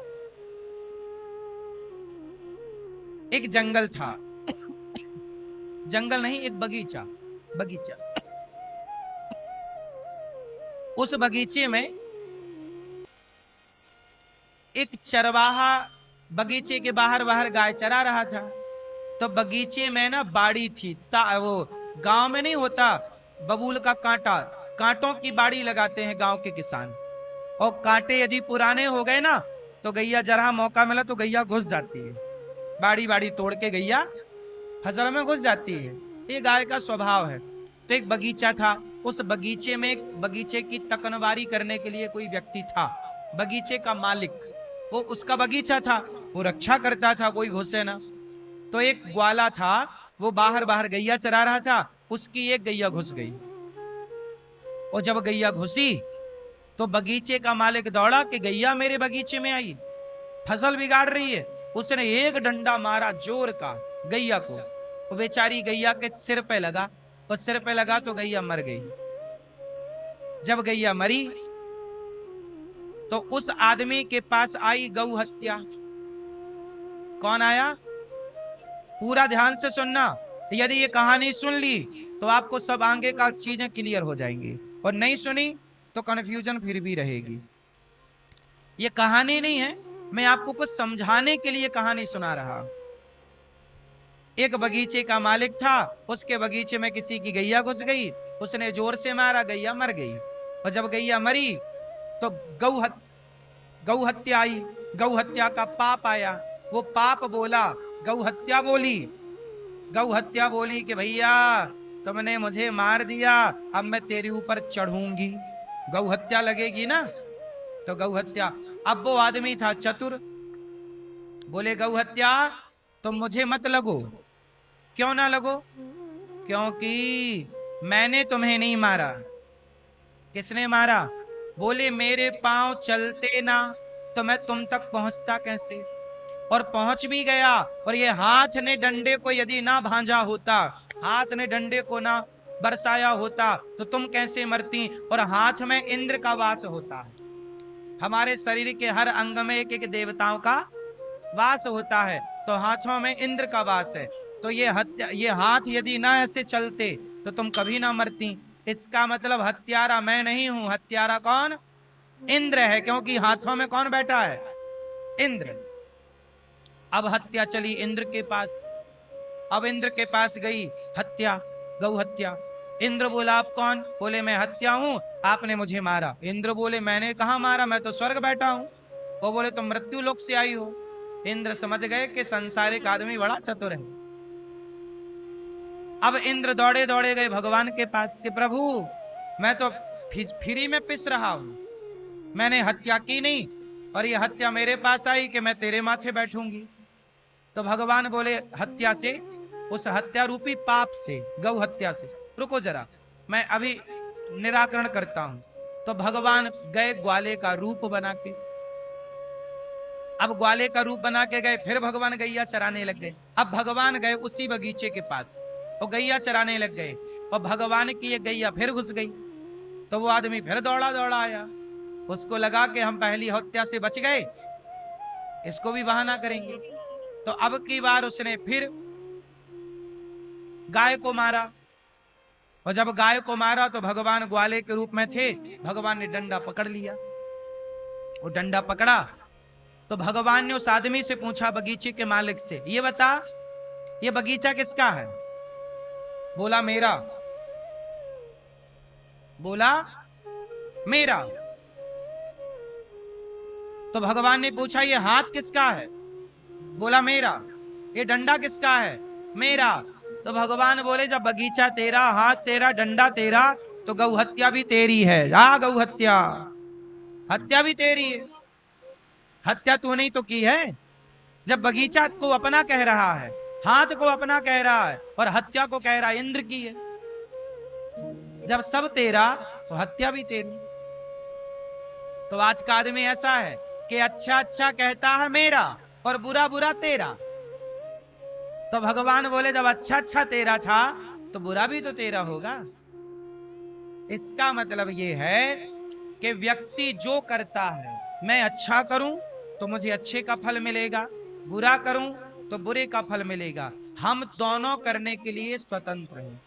एक जंगल था, जंगल नहीं, एक बगीचा, बगीचा। उस बगीचे में एक चरवाहा बगीचे के बाहर बाहर गाय चरा रहा था। तो बगीचे में ना बाड़ी थी, वो गांव में नहीं होता बबूल का कांटा, कांटों की बाड़ी लगाते हैं गांव के किसान, और कांटे यदि पुराने हो गए ना तो गैया, जरा मौका मिला तो गैया घुस जाती है, बाड़ी बाड़ी तोड़ के गैया फसल में घुस जाती है, ये गाय का स्वभाव है। तो एक बगीचा था, उस बगीचे में बगीचे की तकनवारी करने के लिए कोई व्यक्ति था, बगीचे का मालिक, वो उसका बगीचा था, वो रक्षा करता था कोई घुसे ना। तो एक ग्वाला था, वो बाहर बाहर गैया चरा रहा था, उसकी एक गैया घुस गई, और जब गैया घुसी तो बगीचे का मालिक दौड़ा कि गैया मेरे बगीचे में आई, फसल बिगाड़ रही है। उसने एक डंडा मारा जोर का गैया को, वो बेचारी गैया के सिर पे लगा, और सिर पे लगा तो गैया मर गई। जब गैया मरी तो उस आदमी के पास आई गौ हत्या। कौन आया? पूरा ध्यान से सुनना, यदि ये कहानी सुन ली तो आपको सब आगे का चीजें क्लियर हो जाएंगी, और नहीं सुनी तो कंफ्यूजन फिर भी रहेगी। ये कहानी नहीं है, मैं आपको कुछ समझाने के लिए कहानी सुना रहा। एक बगीचे का मालिक था, उसके बगीचे में किसी की गैया घुस गई, उसने जोर से मारा, गैया मर गई। और जब गैया मरी तो गौ हत्या आई, गौ हत्या का पाप आया। वो पाप बोला, गौ हत्या बोली, गौ हत्या बोली कि भैया तुमने मुझे मार दिया, अब मैं तेरे ऊपर चढ़ूंगी, गौ हत्या लगेगी ना। तो गौ हत्या, अब वो आदमी था चतुर, बोले गौ हत्या तुम मुझे मत लगो। क्यों ना लगो? क्योंकि मैंने तुम्हें नहीं मारा। किसने मारा? बोले मेरे पांव चलते ना तो मैं तुम तक पहुंचता कैसे, और पहुंच भी गया। और ये हाथ ने डंडे को यदि ना भांजा होता, हाथ ने डंडे को ना बरसाया होता तो तुम कैसे मरती। और हाथ में इंद्र का वास होता है, हमारे शरीर के हर अंग में एक एक देवताओं का वास होता है, तो हाथों में इंद्र का वास है। तो ये हाथ यदि ना ऐसे चलते तो तुम कभी ना मरती। इसका मतलब हत्यारा मैं नहीं हूं, हत्यारा कौन? इंद्र है, क्योंकि हाथों में कौन बैठा है? इंद्र। अब हत्या चली इंद्र के पास, अब इंद्र के पास गई हत्या, गौ हत्या। इंद्र बोला आप कौन? बोले मैं हत्या हूं, आपने मुझे मारा। इंद्र बोले मैंने कहा मारा, मैं तो स्वर्ग बैठा हूं। वो बोले तुम मृत्यु लोक से आई हो। इंद्र समझ गए कि संसारिक आदमी बड़ा चतुर है। अब इंद्र दौड़े दौड़े गए भगवान के पास कि प्रभु मैं तो फ्री में पिस रहा हूं, मैंने हत्या की नहीं, और ये हत्या मेरे पास आई कि मैं तेरे माथे बैठूंगी। तो भगवान बोले हत्या से, उस हत्या रूपी पाप से, गौ हत्या से, रुको जरा मैं अभी निराकरण करता हूं। तो भगवान गए ग्वाले का रूप बना के। अब ग्वाले का रूप बना के गए, फिर भगवान गैया चराने लग गए। अब भगवान गए उसी बगीचे के पास और गैया चराने लग गए, और भगवान की एक गैया फिर घुस गई। तो वो आदमी फिर दौड़ा दौड़ा आया, उसको लगा कि हम पहली हत्या से बच गए, इसको भी बहाना करेंगे। तो अब की बार उसने फिर गाय को मारा, और जब गाय को मारा तो भगवान ग्वाले के रूप में थे, भगवान ने डंडा पकड़ लिया। वो डंडा पकड़ा तो भगवान ने उस आदमी से पूछा, बगीचे के मालिक से, ये बता ये बगीचा किसका है? बोला मेरा। बोला मेरा। तो भगवान ने पूछा, ये हाथ किसका है? बोला मेरा। ये डंडा किसका है? मेरा। तो भगवान बोले, जब बगीचा तेरा, हाथ तेरा, डंडा तेरा, तो गौ हत्या भी तेरी है। गौ हत्या, हत्या भी तेरी है। हत्या तूने ही तो की है। जब बगीचा को अपना कह रहा है, हाथ को अपना कह रहा है, और हत्या को कह रहा है इंद्र की है। जब सब तेरा तो हत्या भी तेरी। तो आज का आदमी ऐसा है कि अच्छा अच्छा कहता है मेरा और बुरा बुरा तेरा। तो भगवान बोले, जब अच्छा अच्छा तेरा था तो बुरा भी तो तेरा होगा। इसका मतलब ये है कि व्यक्ति जो करता है, मैं अच्छा करूं तो मुझे अच्छे का फल मिलेगा, बुरा करूं तो बुरे का फल मिलेगा। हम दोनों करने के लिए स्वतंत्र हैं।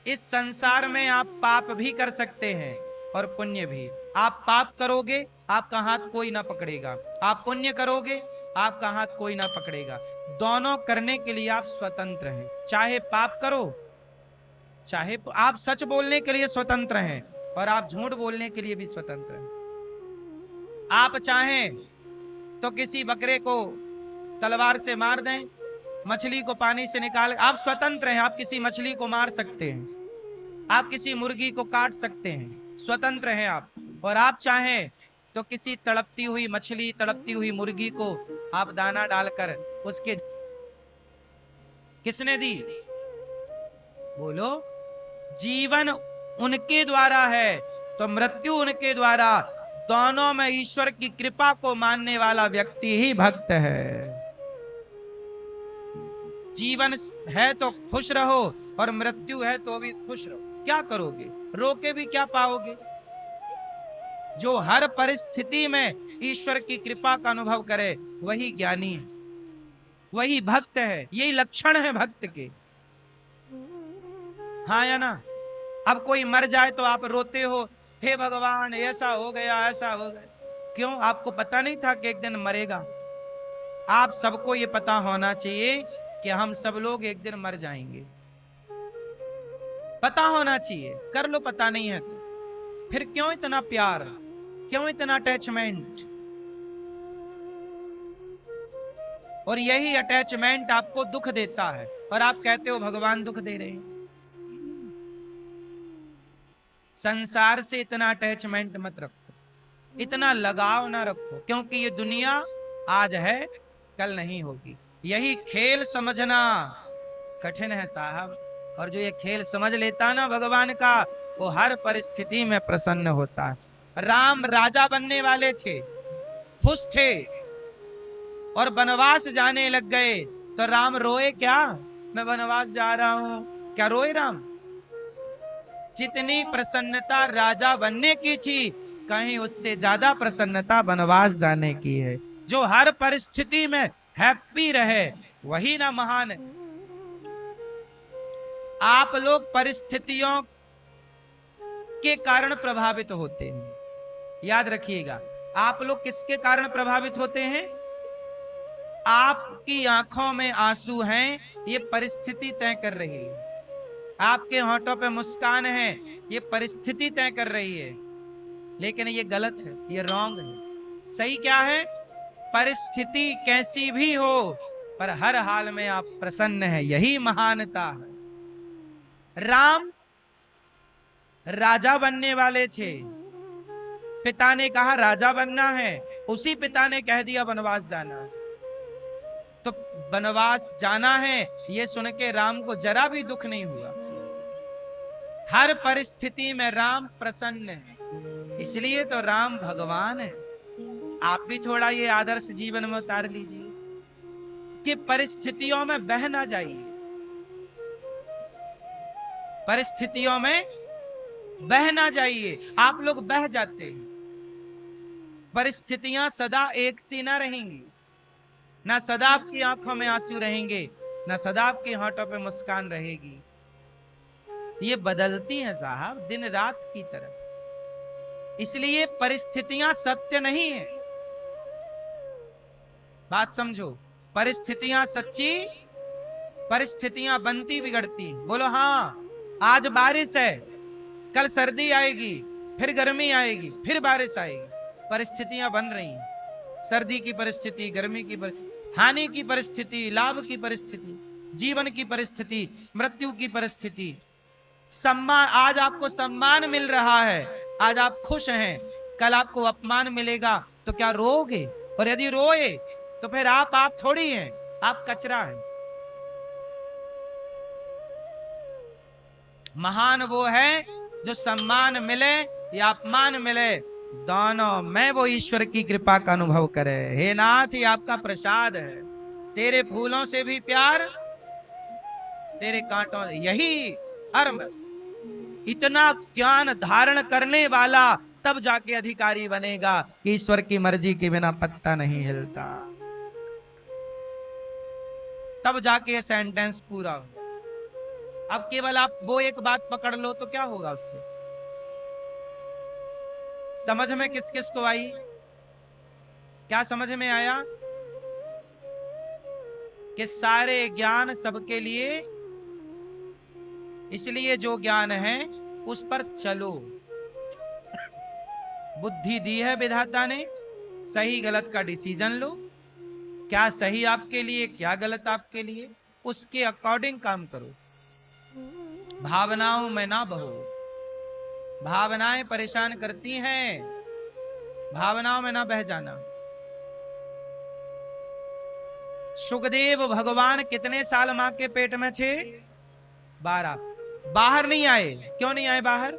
इस संसार में आप पाप भी कर सकते हैं और पुण्य भी। आप पाप करोगे, आपका हाथ कोई ना पकड़ेगा। आप पुण्य करोगे, आपका हाथ कोई ना पकड़ेगा। दोनों करने के लिए आप स्वतंत्र हैं। चाहे पाप करो, चाहे आप सच बोलने के लिए स्वतंत्र हैं, और आप झूठ बोलने के लिए भी स्वतंत्र हैं। आप चाहें तो किसी बकरे को तलवार से मार दें, मछली को पानी से निकाल, आप स्वतंत्र हैं। आप किसी मछली को मार सकते हैं, आप किसी मुर्गी को काट सकते हैं, स्वतंत्र हैं आप। और आप चाहें तो किसी तड़पती हुई मछली, तड़पती हुई मुर्गी को आप दाना डालकर उसके, किसने दी? बोलो, जीवन उनके द्वारा है तो मृत्यु उनके द्वारा। दोनों में ईश्वर की कृपा को मानने वाला व्यक्ति ही भक्त है। जीवन है तो खुश रहो, और मृत्यु है तो भी खुश रहो। क्या करोगे? रोके भी क्या पाओगे? जो हर परिस्थिति में ईश्वर की कृपा का अनुभव करे वही ज्ञानी है, वही भक्त है। यही लक्षण है भक्त के। हाँ या ना? अब कोई मर जाए तो आप रोते हो, हे भगवान ऐसा हो गया, ऐसा हो गया। क्यों? आपको पता नहीं था कि एक दिन मरेगा? आप सबको ये पता होना चाहिए कि हम सब लोग एक दिन मर जाएंगे। पता होना चाहिए। कर लो पता नहीं है तो फिर क्यों इतना प्यार, क्यों इतना अटैचमेंट? और यही अटैचमेंट आपको दुख देता है, और आप कहते हो भगवान दुख दे रहे हैं। संसार से इतना अटैचमेंट मत रखो, इतना लगाव ना रखो, क्योंकि ये दुनिया आज है कल नहीं होगी। यही खेल समझना कठिन है साहब। और जो ये खेल समझ लेता ना भगवान का, वो हर परिस्थिति में प्रसन्न होता है। राम राजा बनने वाले थे, खुश थे, और वनवास जाने लग गए तो राम रोए क्या? मैं वनवास जा रहा हूं, क्या रोए राम? जितनी प्रसन्नता राजा बनने की थी, कहीं उससे ज्यादा प्रसन्नता वनवास जाने की है। जो हर परिस्थिति में हैप्पी रहे वही ना महान है। आप लोग परिस्थितियों के कारण प्रभावित होते हैं, याद रखिएगा। आप लोग किसके कारण प्रभावित होते हैं? आपकी आंखों में आंसू हैं, ये परिस्थिति तय कर रही है। आपके होंठों पे मुस्कान है, ये परिस्थिति तय कर रही है। लेकिन ये गलत है, ये रॉन्ग है। सही क्या है? परिस्थिति कैसी भी हो, पर हर हाल में आप प्रसन्न हैं, यही महानता है। राम राजा बनने वाले थे, पिता ने कहा राजा बनना है, उसी पिता ने कह दिया वनवास जाना है। तो वनवास जाना है ये सुन के राम को जरा भी दुख नहीं हुआ। हर परिस्थिति में राम प्रसन्न है, इसलिए तो राम भगवान है। आप भी थोड़ा ये आदर्श जीवन में उतार लीजिए कि परिस्थितियों में बह ना जाइए, परिस्थितियों में बह ना जाइए। आप लोग बह जाते हैं। परिस्थितियां सदा एक सी ना रहेंगी। ना सदा आपकी आंखों में आंसू रहेंगे, ना सदा आपके होठों पे मुस्कान रहेगी। ये बदलती हैं साहब दिन रात की तरह। इसलिए परिस्थितियां सत्य नहीं है। बात समझो, परिस्थितियां सच्ची, परिस्थितियां बनती बिगड़ती। बोलो हाँ। आज बारिश है, कल सर्दी आएगी, फिर गर्मी आएगी, फिर बारिश आएगी। परिस्थितियां बन रही हैं। सर्दी की परिस्थिति, गर्मी की हानि की परिस्थिति, लाभ की परिस्थिति, जीवन की परिस्थिति, मृत्यु की परिस्थिति। सम्मान, आज आपको सम्मान मिल रहा है, आज आप खुश हैं, कल आपको अपमान मिलेगा तो क्या रोओगे? और यदि रोए तो फिर आप थोड़ी हैं, आप कचरा हैं। महान वो है जो सम्मान मिले या अपमान मिले, दोनों में वो ईश्वर की कृपा का अनुभव करे। हे नाथ, ये आपका प्रसाद है। तेरे फूलों से भी प्यार, तेरे कांटों, यही धर्म। इतना ज्ञान धारण करने वाला तब जाके अधिकारी बनेगा कि ईश्वर की मर्जी के बिना पत्ता नहीं हिलता। तब जाके ये सेंटेंस पूरा हो। अब केवल आप वो एक बात पकड़ लो तो क्या होगा उससे? समझ में किस किस को आई? क्या समझ में आया? कि सारे ज्ञान सबके लिए, इसलिए जो ज्ञान है उस पर चलो। बुद्धि दी है विधाता ने, सही गलत का डिसीजन लो। क्या सही आपके लिए, क्या गलत आपके लिए, उसके अकॉर्डिंग काम करो। भावनाओं में ना बहो। भावनाएं परेशान करती हैं, भावनाओं में ना बह जाना। सुखदेव भगवान कितने साल मां के पेट में थे? 12। बाहर नहीं आए। क्यों नहीं आए बाहर?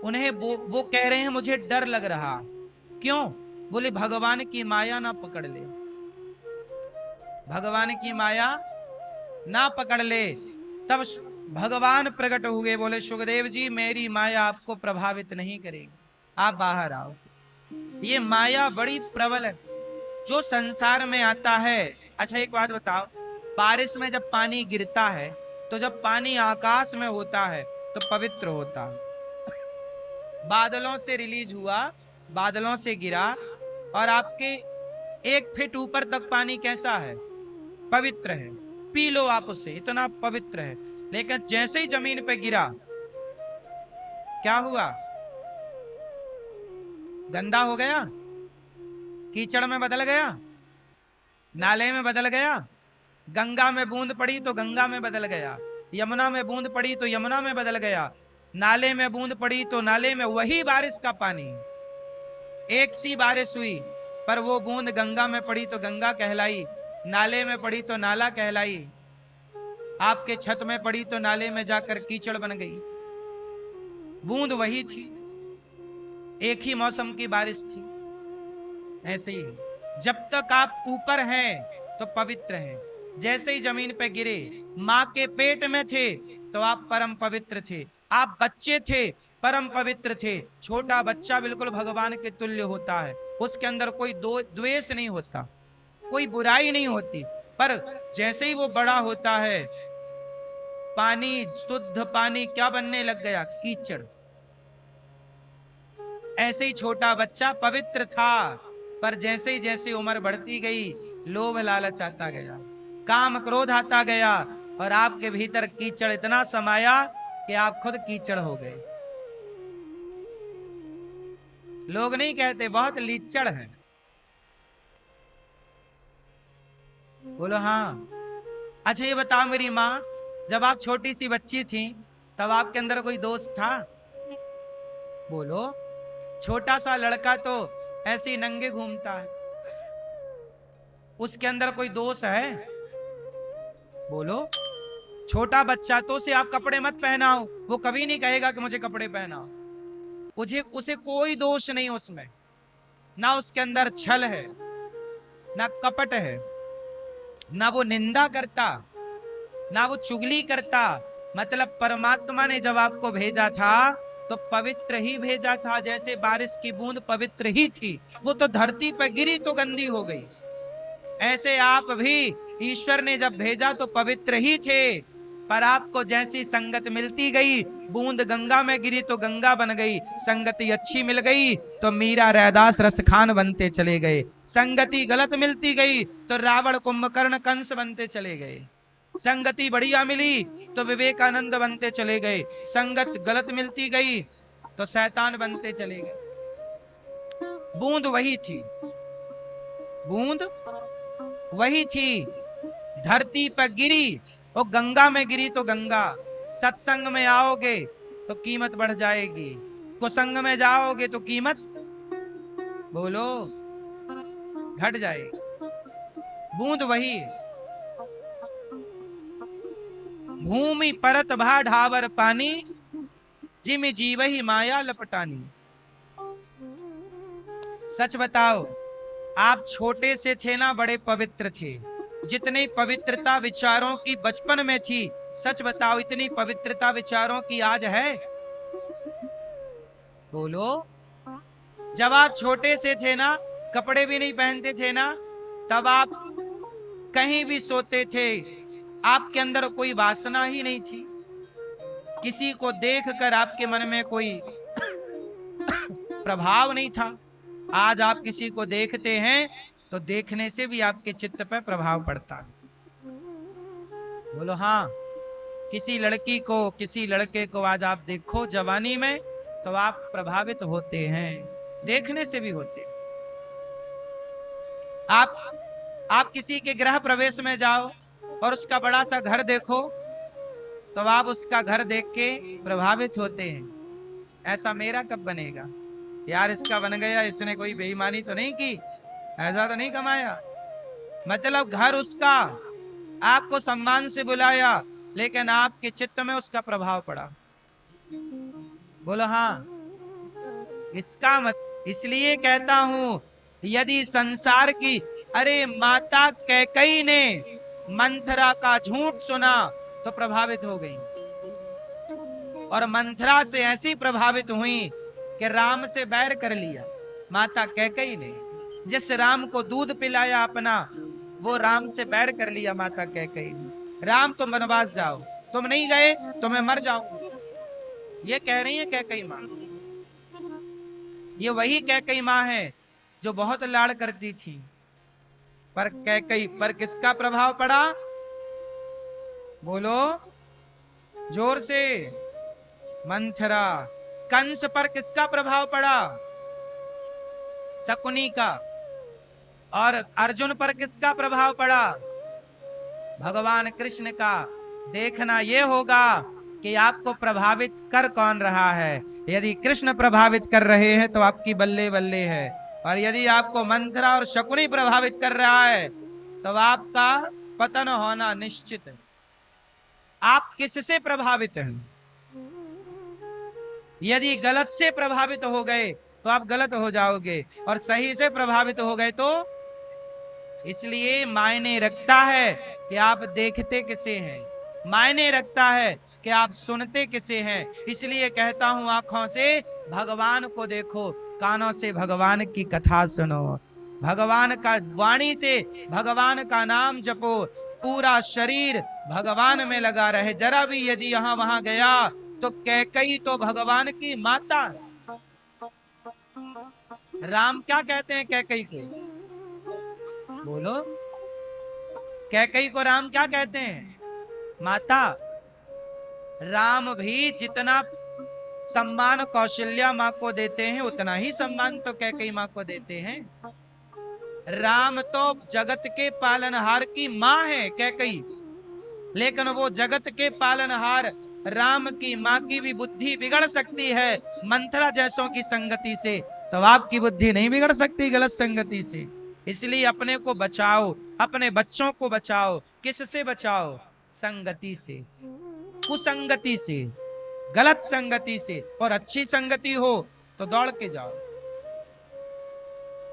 उन्हें वो कह रहे हैं मुझे डर लग रहा। क्यों? बोले भगवान की माया ना पकड़ ले, भगवान की माया ना पकड़ ले। तब भगवान प्रकट हुए, बोले सुखदेव जी मेरी माया आपको प्रभावित नहीं करेगी, आप बाहर आओ। ये माया बड़ी प्रबल है जो संसार में आता है। अच्छा एक बात बताओ, बारिश में जब पानी गिरता है तो जब पानी आकाश में होता है तो पवित्र होता है। बादलों से रिलीज हुआ, बादलों से गिरा और आपके 1 फीट ऊपर तक पानी कैसा है? पवित्र है। पी लो आप उससे, इतना पवित्र है। लेकिन जैसे ही जमीन पे गिरा क्या हुआ? गंदा हो गया, कीचड़ में बदल गया, नाले में बदल गया। गंगा में बूंद पड़ी तो गंगा में बदल गया, यमुना में बूंद पड़ी तो यमुना में बदल गया, नाले में बूंद पड़ी तो नाले में। वही बारिश का पानी, एक सी बारिश हुई पर वो बूंद गंगा में पड़ी तो गंगा कहलाई, नाले में पड़ी तो नाला कहलाई, आपके छत में पड़ी तो नाले में जाकर कीचड़ बन गई। बूंद वही थी, एक ही मौसम की बारिश थी। ऐसे ही जब तक आप ऊपर हैं तो पवित्र हैं, जैसे ही जमीन पे गिरे, मां के पेट में थे तो आप परम पवित्र थे, आप बच्चे थे परम पवित्र थे। छोटा बच्चा बिल्कुल भगवान के तुल्य होता है, उसके अंदर कोई द्वेष नहीं होता, कोई बुराई नहीं होती। पर जैसे ही वो बड़ा होता है, पानी, शुद्ध पानी क्या बनने लग गया? कीचड़। ऐसे ही छोटा बच्चा पवित्र था, पर जैसे जैसे उम्र बढ़ती गई, लोभ लालच आता गया, काम क्रोध आता गया और आपके भीतर कीचड़ इतना समाया कि आप खुद कीचड़ हो गए। लोग नहीं कहते बहुत लीचड़ है? बोलो हाँ। अच्छा ये बताओ मेरी माँ, जब आप छोटी सी बच्ची थी तब आपके अंदर कोई दोस्त था? बोलो। छोटा सा लड़का तो ऐसे ही नंगे घूमता है, उसके अंदर कोई दोष है? बोलो। छोटा बच्चा तो उसे आप कपड़े मत पहनाओ, वो कभी नहीं कहेगा कि मुझे कपड़े पहनाओ। उसे कोई दोष नहीं उसमें, ना उसके अंदर छल है, ना कपट है, ना वो निंदा करता, ना वो चुगली करता। मतलब परमात्मा ने जब आपको भेजा था तो पवित्र ही भेजा था, जैसे बारिश की बूंद पवित्र ही थी। वो तो धरती पर गिरी तो गंदी हो गई, ऐसे आप भी ईश्वर ने जब भेजा तो पवित्र ही थे, पर आपको जैसी संगत मिलती गई, बूंद गंगा में गिरी तो गंगा बन गई, संगति अच्छी मिल गई तो मीरा रैदास रसखान बनते चले गए, संगति गलत मिलती गई तो रावण कुंभकर्ण कंस बनते चले गए, संगति बढ़िया मिली तो विवेकानंद बनते चले गए, संगत गलत मिलती गई तो शैतान बनते चले गए। बूंद वही थी, बूंद वही थी, धरती पर गिरी और गंगा में गिरी तो गंगा। सत्संग में आओगे तो कीमत बढ़ जाएगी, कुसंग में जाओगे तो कीमत बोलो घट जाएगी। बूंद वही है। भूमि परत भा ढावर पानी, जिम जीवही माया लपटानी। सच बताओ, आप छोटे से थे ना, बड़े पवित्र थे। जितनी पवित्रता विचारों की बचपन में थी, सच बताओ इतनी पवित्रता विचारों की आज है? बोलो। जब आप छोटे से थे ना, कपड़े भी नहीं पहनते थे ना, तब आप कहीं भी सोते थे, आपके अंदर कोई वासना ही नहीं थी, किसी को देखकर आपके मन में कोई प्रभाव नहीं था। आज आप किसी को देखते हैं तो देखने से भी आपके चित्त पर प्रभाव पड़ता है। बोलो हाँ। किसी लड़की को, किसी लड़के को आज आप देखो जवानी में तो आप प्रभावित होते हैं, देखने से भी होते हैं। आप किसी के गृह प्रवेश में जाओ और उसका बड़ा सा घर देखो तो आप उसका घर देख के प्रभावित होते हैं। ऐसा मेरा कब बनेगा यार, इसका बन गया, इसने कोई बेईमानी तो नहीं की, ऐसा तो नहीं कमाया। मतलब घर उसका, आपको सम्मान से बुलाया, लेकिन आपके चित्त में उसका प्रभाव पड़ा। बोलो हाँ। इसका मत, इसलिए कहता हूं, यदि संसार की, अरे माता कैकई ने मंथरा का झूठ सुना तो प्रभावित हो गई, और मंथरा से ऐसी प्रभावित हुई कि राम से बैर कर लिया। माता कैकई ने जिस राम को दूध पिलाया अपना, वो राम से बैर कर लिया माता कैकई ने। राम तुम वनवास जाओ, तुम नहीं गए तो मैं मर जाऊं, ये कह रही है कैकई मां। ये वही कैकई मां है जो बहुत लाड़ करती थी, पर कैकई पर किसका प्रभाव पड़ा? बोलो जोर से। मंथरा। कंस पर किसका प्रभाव पड़ा? शकुनी का। और अर्जुन पर किसका प्रभाव पड़ा? भगवान कृष्ण का। देखना यह होगा कि आपको प्रभावित कर कौन रहा है। यदि कृष्ण प्रभावित कर रहे हैं तो आपकी बल्ले बल्ले है, और यदि आपको मंथरा और शकुनी प्रभावित कर रहा है तो आपका पतन होना निश्चित है। आप किससे प्रभावित हैं? यदि गलत से प्रभावित हो गए तो आप गलत हो जाओगे, और सही से प्रभावित हो गए तो। इसलिए मायने रखता है कि आप देखते किसे हैं, मायने रखता है कि आप सुनते किसे हैं। इसलिए कहता हूं, आंखों से भगवान को देखो, कानों से भगवान की कथा सुनो, भगवान का वाणी से भगवान का नाम जपो, पूरा शरीर भगवान में लगा रहे। जरा भी यदि यहां वहां गया तो कैकई तो भगवान की माता। राम क्या कहते हैं कैकई को? बोलो। कैकई को राम क्या कहते हैं? माता। राम भी जितना सम्मान कौशल्या माँ को देते हैं, उतना ही सम्मान तो कैकई माँ को देते हैं। राम तो जगत के पालनहार की माँ है कैकई, लेकिन वो जगत के पालनहार राम की माँ की भी बुद्धि बिगड़ सकती है मंथरा जैसों की संगति से, तो आपकी बुद्धि नहीं बिगड़ सकती गलत संगति से। इसलिए अपने को बचाओ, अपने बच्चों को बचाओ। किससे बचाओ? संगति से, कुसंगति से, गलत संगति से। और अच्छी संगति हो तो दौड़ के जाओ।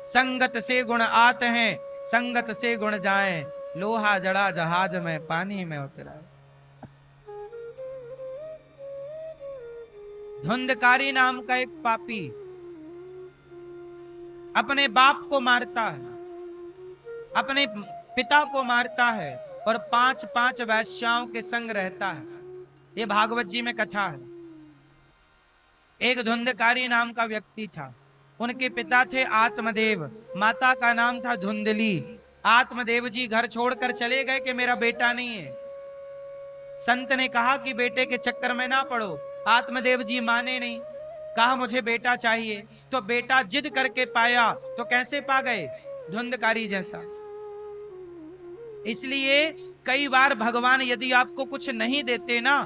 संगत से गुण आते हैं, संगत से गुण जाएं, लोहा जड़ा जहाज में पानी में उतरा। धुंधकारी नाम का एक पापी अपने बाप को मारता है, अपने पिता को मारता है और 5-5 वैश्याओं के संग रहता है। ये भागवत जी में कथा है। एक धुंधकारी नाम का व्यक्ति था। उनके पिता थे आत्मदेव, माता का नाम था धुंधली। आत्मदेव जी घर छोड़कर चले गए कि मेरा बेटा नहीं है। संत ने कहा कि बेटे के चक्कर में ना पड़ो। आत्मदेव जी माने नहीं, कहा मुझे बेटा चाहिए। तो बेटा जिद करके पाया। तो कैसे पा गए? धुंधकारी जैसा। इसलिए कई बार भगवान यदि आपको कुछ नहीं देते ना,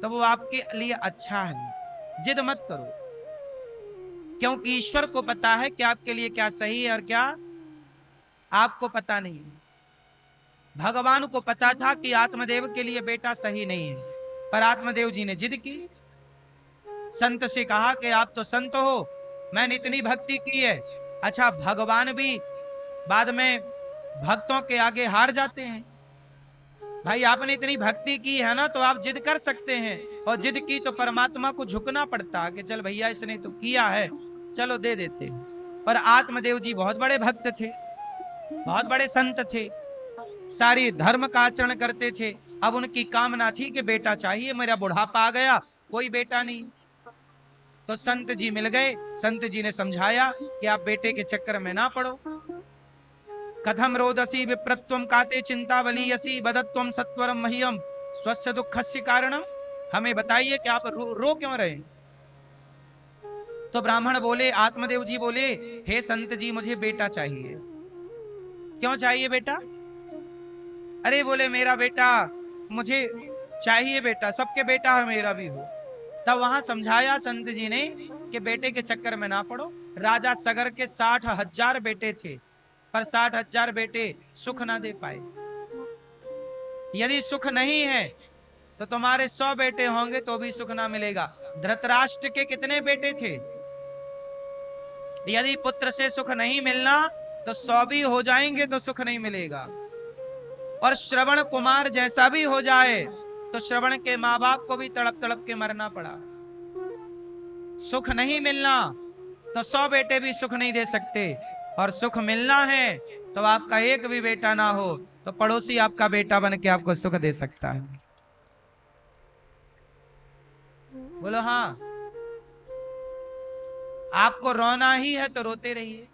तो वो आपके लिए अच्छा है। जिद मत करो, क्योंकि ईश्वर को पता है कि आपके लिए क्या सही है और क्या आपको पता नहीं है। भगवान को पता था कि आत्मदेव के लिए बेटा सही नहीं है, पर आत्मदेव जी ने जिद की। संत से कहा कि आप तो संत हो, मैंने इतनी भक्ति की है। अच्छा, भगवान भी बाद में भक्तों के आगे हार जाते हैं। भाई आपने इतनी भक्ति की है ना, तो आप जिद कर सकते हैं। और जिद की तो परमात्मा को झुकना पड़ता कि चल भैया इसने तो किया है, चलो दे देते हैं। पर आत्मदेव जी बहुत बड़े भक्त थे, बहुत बड़े संत थे, सारी धर्म का आचरण करते थे। अब उनकी कामना थी कि बेटा चाहिए, मेरा बुढ़ापा आ गया, कोई बेटा नहीं। तो संत जी मिल गए। संत जी ने समझाया कि आप बेटे के चक्कर में ना पड़ो। कथम रोदसी विप्रत्वम काते चिंतावलीयसी बदत्वम सत्वरम मह्यम स्वस्य दुखस्य कारणम। हमें बताइए कि आप रो क्यों रहे? तो ब्राह्मण बोले, आत्मदेव जी बोले, हे संत जी मुझे बेटा चाहिए। क्यों चाहिए बेटा? अरे बोले मेरा बेटा, मुझे चाहिए बेटा, सबके बेटा है, मेरा भी हो। तब वहां समझाया संत जी ने कि बेटे के चक्कर में ना पड़ो। राजा सगर के 60,000 बेटे थे, पर 60,000 बेटे सुख ना दे पाए। यदि सुख नहीं है तो तुम्हारे 100 बेटे होंगे तो भी सुख ना मिलेगा। धृतराष्ट्र के कितने बेटे थे? यदि पुत्र से सुख नहीं मिलना तो 100 भी हो जाएंगे तो सुख नहीं मिलेगा। और श्रवण कुमार जैसा भी हो जाए तो श्रवण के मां बाप को भी तड़प तड़प के मरना पड़ा। सुख नहीं मिलना तो 100 बेटे भी सुख नहीं दे सकते। और सुख मिलना है तो आपका एक भी बेटा ना हो तो पड़ोसी आपका बेटा बन के आपको सुख दे सकता है। बोलो हाँ। आपको रोना ही है तो रोते रहिए।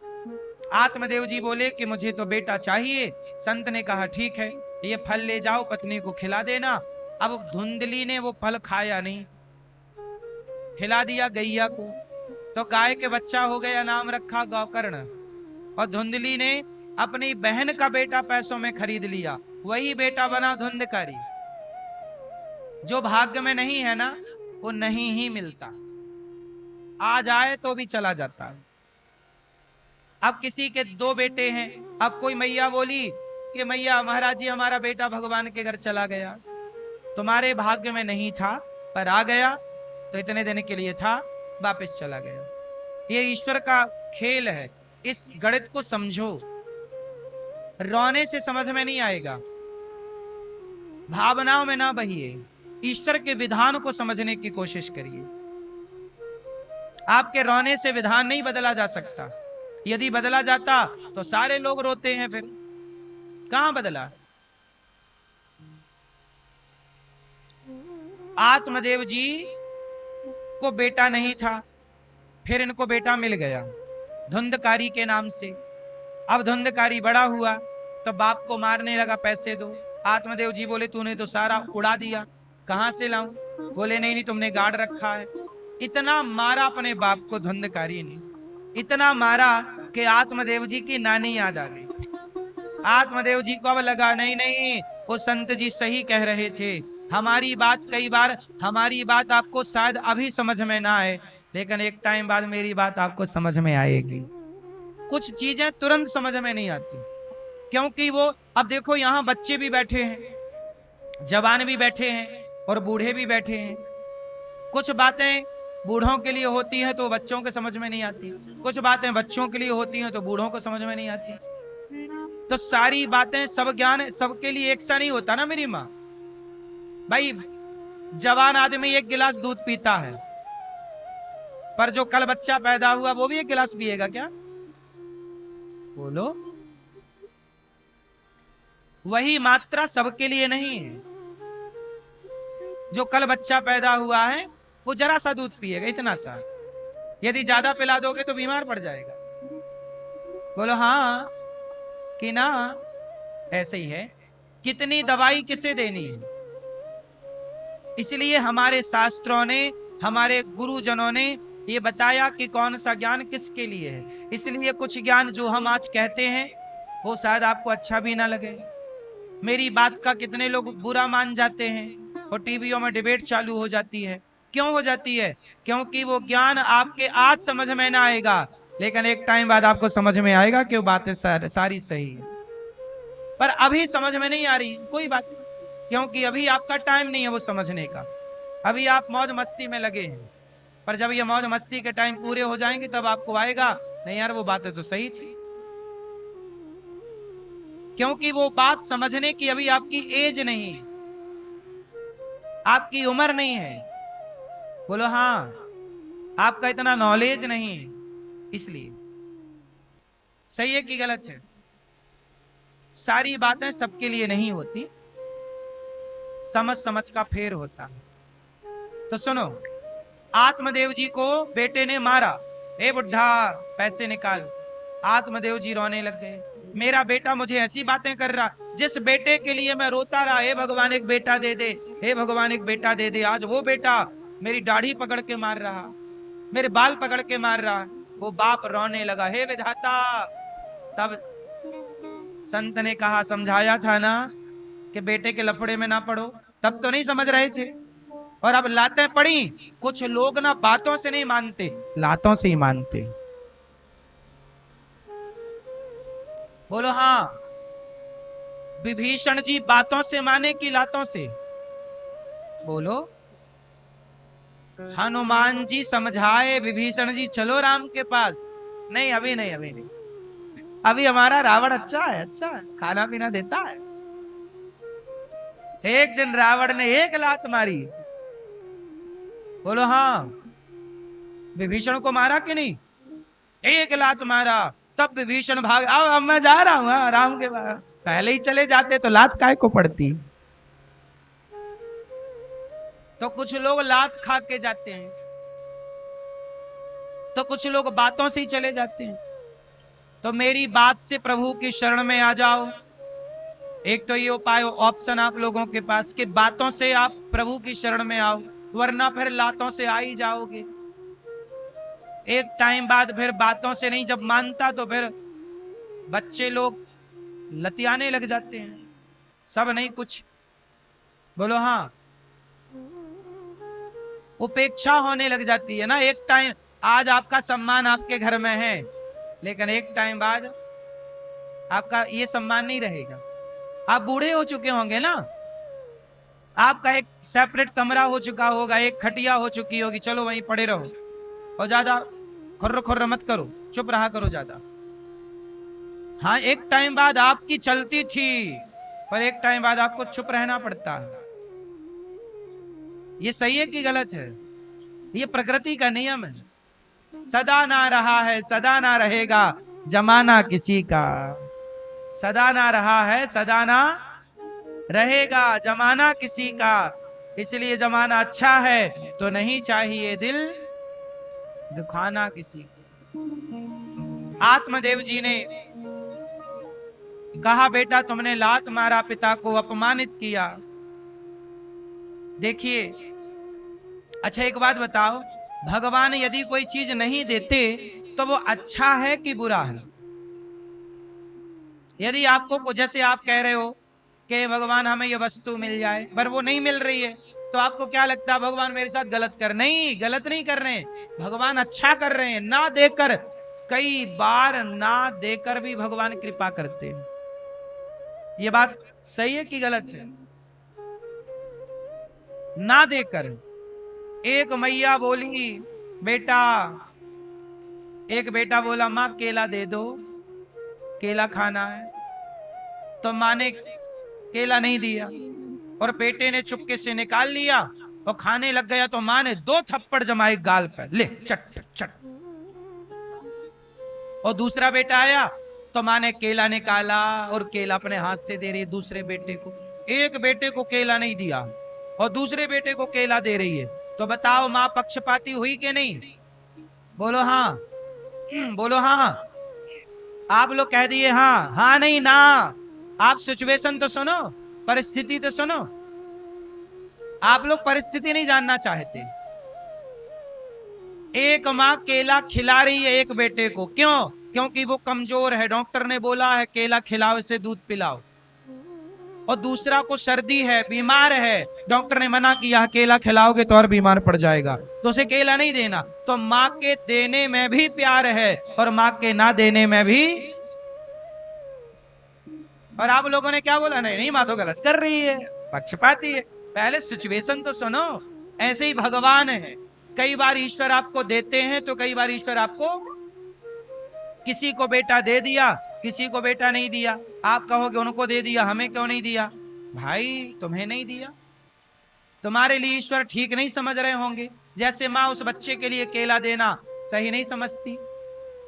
आत्मदेव जी बोले कि मुझे तो बेटा चाहिए। संत ने कहा ठीक है, ये फल ले जाओ, पत्नी को खिला देना। अब धुंधली ने वो फल खाया नहीं, खिला दिया गैया को, तो गाय के बच्चा हो गया, नाम रखा गौकर्ण। और धुंधली ने अपनी बहन का बेटा पैसों में खरीद लिया, वही बेटा बना धुंधकारी। जो भाग्य में नहीं है ना, वो नहीं ही मिलता, आ जाए तो भी चला जाता है। अब किसी के 2 बेटे हैं। अब कोई मैया बोली कि मैया महाराज जी हमारा बेटा भगवान के घर चला गया, तुम्हारे भाग्य में नहीं था पर आ गया, तो इतने दिन के लिए था, वापस चला गया। ये ईश्वर का खेल है, इस गणित को समझो। रोने से समझ में नहीं आएगा, भावनाओं में ना बहिए, ईश्वर के विधान को समझने की कोशिश करिए। आपके रोने से विधान नहीं बदला जा सकता। यदि बदला जाता तो सारे लोग रोते हैं, फिर कहां बदला? आत्मदेव जी को बेटा नहीं था, फिर इनको बेटा मिल गया धुंधकारी के नाम से। अब धुंधकारी बड़ा हुआ तो बाप को मारने लगा, पैसे दो। आत्मदेव जी बोले तूने तो सारा उड़ा दिया, कहां से लाऊं? बोले नहीं नहीं, तुमने गाड़ रखा है। इतना मारा अपने बाप को धुंधकारी ने, इतना मारा कि आत्मदेव जी की नानी याद आ गई। आत्मदेव जी को अब लगा नहीं नहीं, वो संत जी सही कह रहे थे। हमारी बात, कई बार हमारी बात आपको शायद अभी समझ में ना आए, लेकिन एक टाइम बाद मेरी बात आपको समझ में आएगी। कुछ चीजें तुरंत समझ में नहीं आती, क्योंकि वो, अब देखो यहाँ बच्चे भी बैठे हैं, जवान भी बैठे हैं और बूढ़े भी बैठे हैं। कुछ बातें बूढ़ों के लिए होती हैं तो बच्चों के समझ में नहीं आती, कुछ बातें बच्चों के लिए होती हैं तो बूढ़ों को समझ में नहीं आती। तो सारी बातें, सब ज्ञान सबके लिए एक सा नहीं होता ना मेरी माँ। भाई जवान आदमी 1 गिलास दूध पीता है, पर जो कल बच्चा पैदा हुआ वो भी 1 गिलास पिएगा क्या? बोलो। वही मात्रा सबके लिए नहीं है। जो कल बच्चा पैदा हुआ है वो जरा सा दूध पिएगा, इतना सा। यदि ज्यादा पिला दोगे तो बीमार पड़ जाएगा। बोलो हाँ कि ना? ऐसे ही है। कितनी दवाई किसे देनी है? इसलिए हमारे शास्त्रों ने, हमारे गुरुजनों ने ये बताया कि कौन सा ज्ञान किसके लिए है। इसलिए कुछ ज्ञान जो हम आज कहते हैं वो शायद आपको अच्छा भी ना लगे। मेरी बात का कितने लोग बुरा मान जाते हैं और टीवियों में डिबेट चालू हो जाती है। क्यों हो जाती है? क्योंकि वो ज्ञान आपके आज समझ में ना आएगा, लेकिन एक टाइम बाद आपको समझ में आएगा कि वो बातें सारी सही है। पर अभी समझ में नहीं आ रही, कोई बात नहीं, क्योंकि अभी आपका टाइम नहीं है वो समझने का। अभी आप मौज मस्ती में लगे हैं, पर जब ये मौज मस्ती के टाइम पूरे हो जाएंगे तब आपको आएगा नहीं यार वो बातें तो सही थी। क्योंकि वो बात समझने की अभी आपकी एज नहीं, आपकी उम्र नहीं है। बोलो हाँ, आपका इतना नॉलेज नहीं है। इसलिए सही है कि गलत है? सारी बातें सबके लिए नहीं होती, समझ समझ का फेर होता है। तो सुनो, आत्मदेव जी को बेटे ने मारा, ए बुढ़ा पैसे निकाल। आत्मदेव जी रोने लग गए, मेरा बेटा मुझे ऐसी बातें कर रहा, जिस बेटे के लिए मैं रोता रहा, हे भगवान एक बेटा दे दे, हे भगवान एक बेटा दे दे, आज वो बेटा मेरी दाढ़ी पकड़ के मार रहा, मेरे बाल पकड़ के मार रहा। वो बाप रोने लगा, हे विधाता। तब संत ने कहा, समझाया था ना कि बेटे के लफड़े में ना पड़ो, तब तो नहीं समझ रहे थे, और अब लातें पड़ी। कुछ लोग ना बातों से नहीं मानते, लातों से ही मानते। बोलो हाँ, विभीषण जी बातों से माने कि लातों से? बोलो। हनुमान जी समझाए, विभीषण जी चलो राम के पास। नहीं अभी नहीं, अभी नहीं, अभी हमारा रावण अच्छा है, अच्छा है, खाना पीना देता है। एक दिन रावण ने एक लात मारी। बोलो हाँ, विभीषण को मारा कि नहीं? एक लात मारा, तब विभीषण भाग, अब मैं जा रहा हूं राम के पास। पहले ही चले जाते तो लात काय को पड़ती। तो कुछ लोग लात खा के जाते हैं, तो कुछ लोग बातों से ही चले जाते हैं। तो मेरी बात से प्रभु की शरण में आ जाओ। एक तो ये उपाय ऑप्शन आप लोगों के पास कि बातों से आप प्रभु की शरण में आओ, वरना फिर लातों से आ ही जाओगे। एक टाइम बाद फिर बातों से नहीं जब मानता तो फिर बच्चे लोग लतियाने लग जाते हैं, सब नहीं कुछ। बोलो हाँ, उपेक्षा होने लग जाती है ना। एक टाइम आज आपका सम्मान आपके घर में है, लेकिन एक टाइम बाद आपका ये सम्मान नहीं रहेगा। आप बूढ़े हो चुके होंगे ना, आपका एक सेपरेट कमरा हो चुका होगा, एक खटिया हो चुकी होगी, चलो वहीं पड़े रहो और ज्यादा खुर्र खुर्र मत करो, चुप रहा करो ज्यादा। हाँ, एक टाइम बाद आपकी चलती थी, पर एक टाइम बाद आपको चुप रहना पड़ता है। ये सही है कि गलत है? ये प्रकृति का नियम है। सदा ना रहा है, सदा ना रहेगा जमाना किसी का। सदा ना रहा है, सदा ना रहेगा जमाना किसी का। इसलिए जमाना अच्छा है तो नहीं चाहिए दिल दुखाना किसी को। आत्मदेव जी ने कहा, बेटा तुमने लात मारा, पिता को अपमानित किया। देखिए, अच्छा एक बात बताओ, भगवान यदि कोई चीज नहीं देते तो वो अच्छा है कि बुरा है? यदि आपको, जैसे आप कह रहे हो कि भगवान हमें ये वस्तु मिल जाए, पर वो नहीं मिल रही है, तो आपको क्या लगता है भगवान मेरे साथ गलत कर? नहीं, गलत नहीं कर रहे हैं, भगवान अच्छा कर रहे हैं। ना देकर, कई बार ना देकर भी भगवान कृपा करते हैं। ये बात सही है कि गलत है? ना देकर, एक मैया बोली बेटा, एक बेटा बोला मां केला दे दो, केला खाना है, तो मां ने केला नहीं दिया और बेटे ने चुपके से निकाल लिया और खाने लग गया, तो मां ने 2 थप्पड़ जमाए गाल पर, ले चट चट चट। और दूसरा बेटा आया, तो माँ ने केला निकाला और केला अपने हाथ से दे रही दूसरे बेटे को। एक बेटे को केला नहीं दिया और दूसरे बेटे को केला दे रही है, तो बताओ माँ पक्षपाती हुई कि नहीं? बोलो हाँ, बोलो हाँ। आप लोग कह दिए हाँ, हाँ नहीं ना। आप सिचुएशन तो सुनो, परिस्थिति तो सुनो। आप लोग परिस्थिति नहीं जानना चाहते। एक माँ केला खिला रही है एक बेटे को, क्यों? क्योंकि वो कमजोर है, डॉक्टर ने बोला है केला खिलाओ, इसे दूध पिलाओ। और दूसरा को सर्दी है, बीमार है, डॉक्टर ने मना किया केला खिलाओगे तो और बीमार पड़ जाएगा, तो उसे केला नहीं देना। तो माँ के देने में भी प्यार है और माँ के ना देने में भी। और आप लोगों ने क्या बोला? नहीं नहीं, माँ तो गलत कर रही है, पक्षपाती है। पहले सिचुएशन तो सुनो। ऐसे ही भगवान है, कई बार ईश्वर आपको देते हैं तो कई बार ईश्वर आपको, किसी को बेटा दे दिया, किसी को बेटा नहीं दिया। आप कहोगे उनको दे दिया, हमें क्यों नहीं दिया? भाई तुम्हें नहीं दिया, तुम्हारे लिए ईश्वर ठीक नहीं समझ रहे होंगे। जैसे माँ उस बच्चे के लिए केला देना सही नहीं समझती,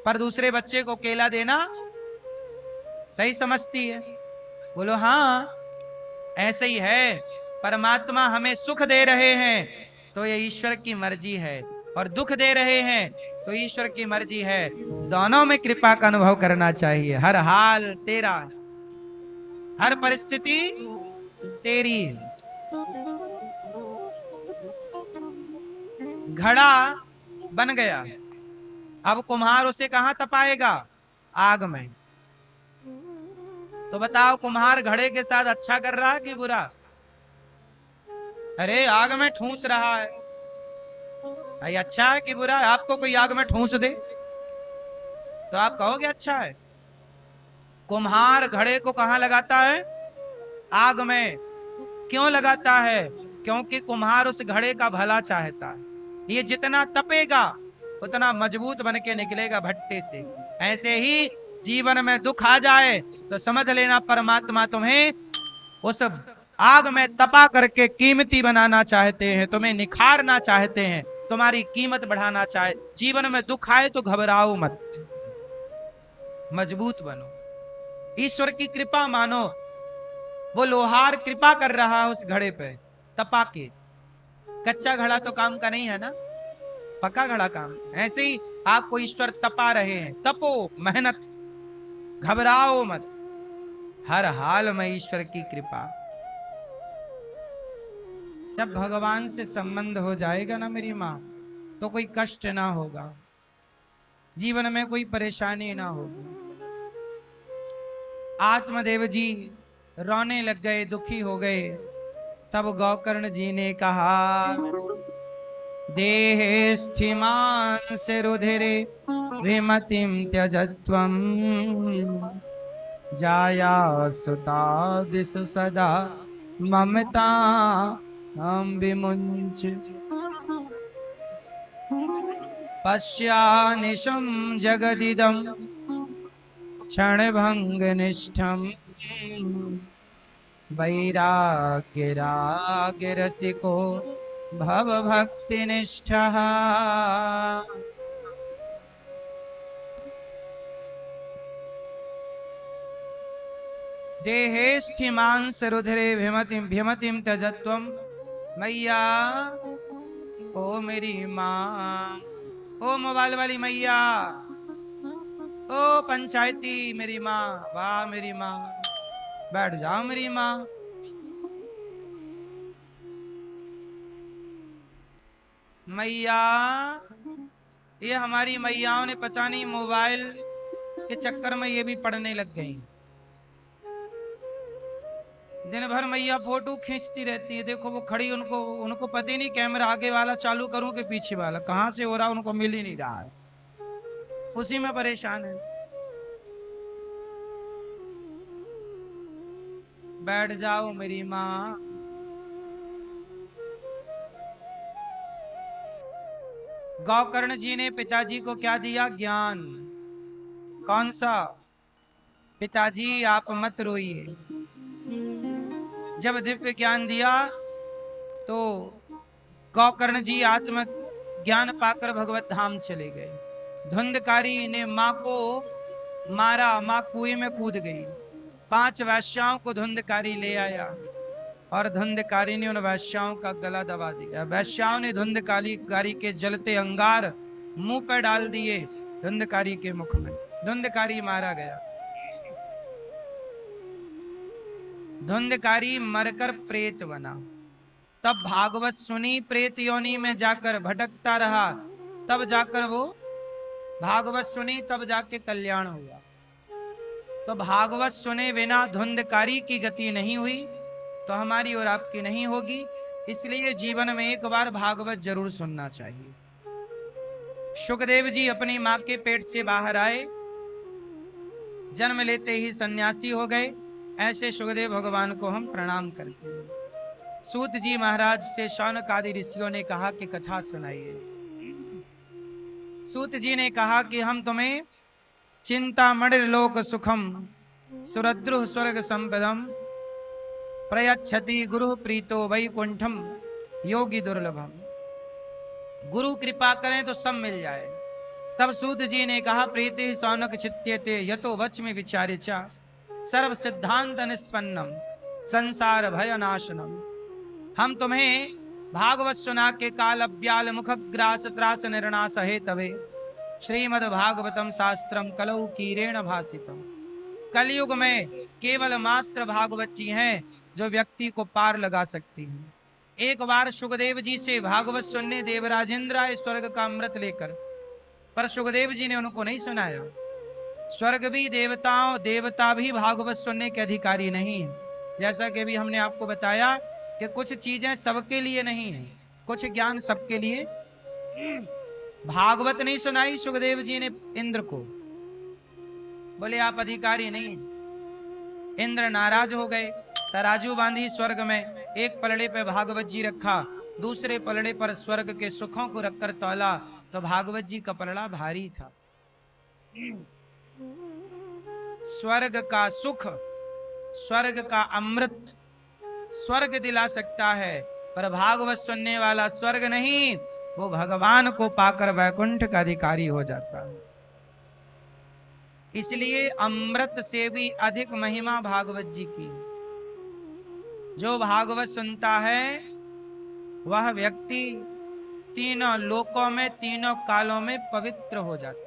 पर दूसरे बच्चे को केला देना सही समझती है। बोलो हाँ, ऐसे ही है। परमात्मा हमें सुख दे रहे हैं तो ये ईश्वर की मर्जी है, और दुख दे रहे हैं तो ईश्वर की मर्जी है। दोनों में कृपा का अनुभव करना चाहिए। हर हाल तेरा, हर परिस्थिति तेरी। घड़ा बन गया, अब कुम्हार उसे कहां तपाएगा? आग में। तो बताओ कुम्हार घड़े के साथ अच्छा कर रहा है कि बुरा? अरे आग में ठूंस रहा है, भाई अच्छा है कि बुरा है? आपको कोई आग में ठूंस दे तो आप कहोगे अच्छा है। कुम्हार घड़े को कहां लगाता है? आग में। क्यों लगाता है? क्योंकि कुम्हार उस घड़े का भला चाहता है। ये जितना तपेगा उतना मजबूत बन के निकलेगा भट्टे से। ऐसे ही जीवन में दुख आ जाए तो समझ लेना परमात्मा तुम्हें उस आग में तपा करके कीमती बनाना चाहते हैं, तुम्हें निखारना चाहते हैं, तुम्हारी कीमत बढ़ाना चाहे। जीवन में दुख आए तो घबराओ मत, मजबूत बनो, ईश्वर की कृपा मानो। वो लोहार कृपा कर रहा है उस घड़े पे तपा के। कच्चा घड़ा तो काम का नहीं है ना, पक्का घड़ा काम। ऐसे ही आपको ईश्वर तपा रहे हैं, तपो, मेहनत, घबराओ मत, हर हाल में ईश्वर की कृपा। जब भगवान से संबंध हो जाएगा ना मेरी माँ, तो कोई कष्ट ना होगा, जीवन में कोई परेशानी ना होगी। आत्मदेव जी रोने लग गए, दुखी हो गए। तब गौकर्ण जी ने कहा, देहे स्थिमान से रुधिरे विमतिम त्यजत्वम, जाया सुता दिशु सदा ममता हम विमुंच, पश्यानिशं जगदिदं क्षणभंग निष्ठम, वैराग्य राग रसिको भव भक्ति निष्ठः। देहे स्थिमान सरुधरे भिमतिम त्यजत्वम। मैया, ओ मेरी माँ, ओ मोबाइल वाली मैया, ओ पंचायती मेरी माँ, वाह मेरी माँ, बैठ जाओ मेरी माँ। मैया, ये हमारी मैयाओं ने पता नहीं मोबाइल के चक्कर में ये भी पढ़ने लग गई। दिन भर मैया फोटो खींचती रहती है। देखो वो खड़ी, उनको पता ही नहीं कैमरा आगे वाला चालू करूं कि पीछे वाला, कहां से हो रहा उनको मिल ही नहीं रहा है, उसी में परेशान है। बैठ जाओ मेरी माँ। गौकर्ण जी ने पिताजी को क्या दिया? ज्ञान। कौन सा? पिताजी आप मत रोइए। जब दिव्य ज्ञान दिया तो गौकर्ण जी आत्म ज्ञान पाकर भगवत धाम चले गए। धुंधकारी ने माँ को मारा, मां कुएं में कूद गई। 5 वैश्याओं को धुंधकारी ले आया और धुंधकारी ने उन वैश्याओं का गला दबा दिया। वैश्याओं ने धुंधकारी के जलते अंगार मुंह पर डाल दिए धुंधकारी के मुख में। धुंधकारी मारा गया। धुंधकारी मरकर प्रेत बना। तब भागवत सुनी, प्रेत योनि में जाकर भटकता रहा। तब जाकर वो भागवत सुनी, तब जाके कल्याण हुआ। तो भागवत सुने बिना धुंधकारी की गति नहीं हुई तो हमारी और आपकी नहीं होगी। इसलिए जीवन में एक बार भागवत जरूर सुनना चाहिए। सुखदेव जी अपनी मां के पेट से बाहर आए, जन्म लेते ही सन्यासी हो गए। ऐसे सुखदेव भगवान को हम प्रणाम करते हैं। सूत जी महाराज से शौनक आदि ऋषियों ने कहा कि कथा सुनाइए। सूत जी ने कहा कि हम तुम्हें चिंतामणि लोक सुखम सुरद्रुह स्वर्ग संपदम प्रयच्छति गुरु प्रीतो वैकुंठम योगी दुर्लभम। गुरु कृपा करें तो सब मिल जाए। तब सूत जी ने कहा, प्रीति शौनक चित्यते यतो वच्मि विचारिचा सर्व सिद्धांत निष्पन्नम संसार भय नाशनम। हम तुम्हें भागवत सुना के काल अव्याल मुख ग्रास त्रास निर्णास हे तवे श्रीमद् भागवतम शास्त्रम कलौ कीरेण भासितम। कलयुग में केवल मात्र भागवत जी हैं जो व्यक्ति को पार लगा सकती हैं। एक बार सुखदेव जी से भागवत सुनने देवराजेंद्र आए स्वर्ग का अमृत लेकर, पर सुखदेव जी ने उनको नहीं सुनाया। स्वर्ग भी देवता भी भागवत सुनने के अधिकारी नहीं है। जैसा कि अभी हमने आपको बताया कि कुछ चीजें सबके लिए नहीं है, कुछ ज्ञान सबके लिए। भागवत नहीं सुनाई सुखदेव जी ने इंद्र को, बोले आप अधिकारी नहीं। इंद्र नाराज हो गए, तराजू बांधी स्वर्ग में, एक पलड़े पे भागवत जी रखा, दूसरे पलड़े पर स्वर्ग के सुखों को रखकर तौला तो भागवत जी का पलड़ा भारी था। स्वर्ग का सुख, स्वर्ग का अमृत स्वर्ग दिला सकता है, पर भागवत सुनने वाला स्वर्ग नहीं, वो भगवान को पाकर वैकुंठ का अधिकारी हो जाता है। इसलिए अमृत से भी अधिक महिमा भागवत जी की। जो भागवत सुनता है वह व्यक्ति तीनों लोकों में, तीनों कालों में पवित्र हो जाता है।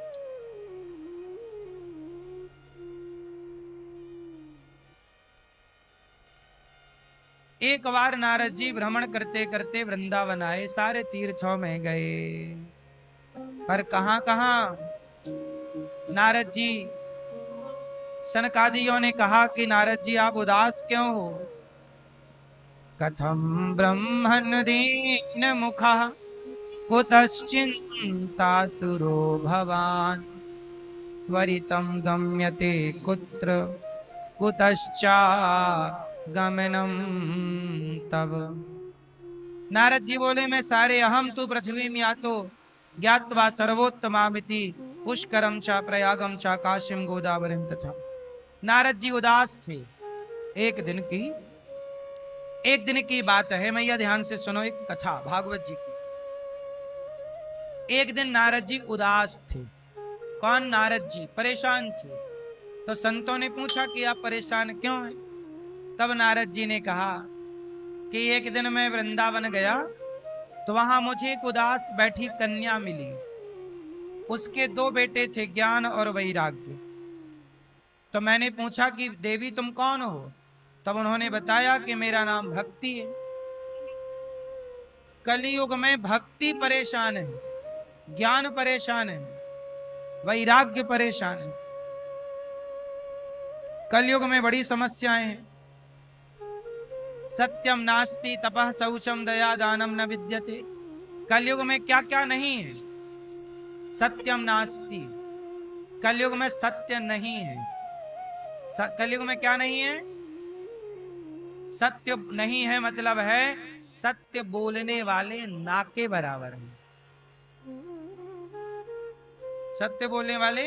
एक बार नारद जी भ्रमण करते करते वृंदावन आए, सारे तीर्थों में गए, पर कहां कहां नारद जी, सनकादियों ने कहा कि नारद जी आप उदास क्यों हो? कथम ब्रह्मन् दीन मुखा कुतश्चिन्तातुरो भवान् त्वरितं गम्यते कुत्र कुतश्चा गमनम तब। नारद जी बोले, मैं सारे अहम तु पृथ्वी में आतो ज्ञात्वा सर्वोत्तमामिति पुष्करम चा प्रयागम चा काशीम गोदावरीम तथा। नारद जी उदास थे। एक दिन की बात है, मैया ध्यान से सुनो, एक कथा भागवत जी की। एक दिन नारद जी उदास थे। कौन? नारद जी परेशान थे। तो संतों ने पूछा कि आप परेशान क्यों हैं? तब नारद जी ने कहा कि एक दिन मैं वृंदावन गया तो वहां मुझे एक उदास बैठी कन्या मिली। उसके 2 बेटे थे, ज्ञान और वैराग्य। तो मैंने पूछा कि देवी तुम कौन हो? तब उन्होंने बताया कि मेरा नाम भक्ति है। कलयुग में भक्ति परेशान है, ज्ञान परेशान है, वैराग्य परेशान है। कलयुग में बड़ी समस्याएं हैं। सत्यम नास्ति तपः शौचम दया दानम न विद्यते। कलयुग में क्या क्या नहीं है? सत्यम नास्ति, कलयुग में सत्य नहीं है। कलयुग में क्या नहीं है? सत्य नहीं है, मतलब है सत्य बोलने वाले ना के बराबर हैं। सत्य बोलने वाले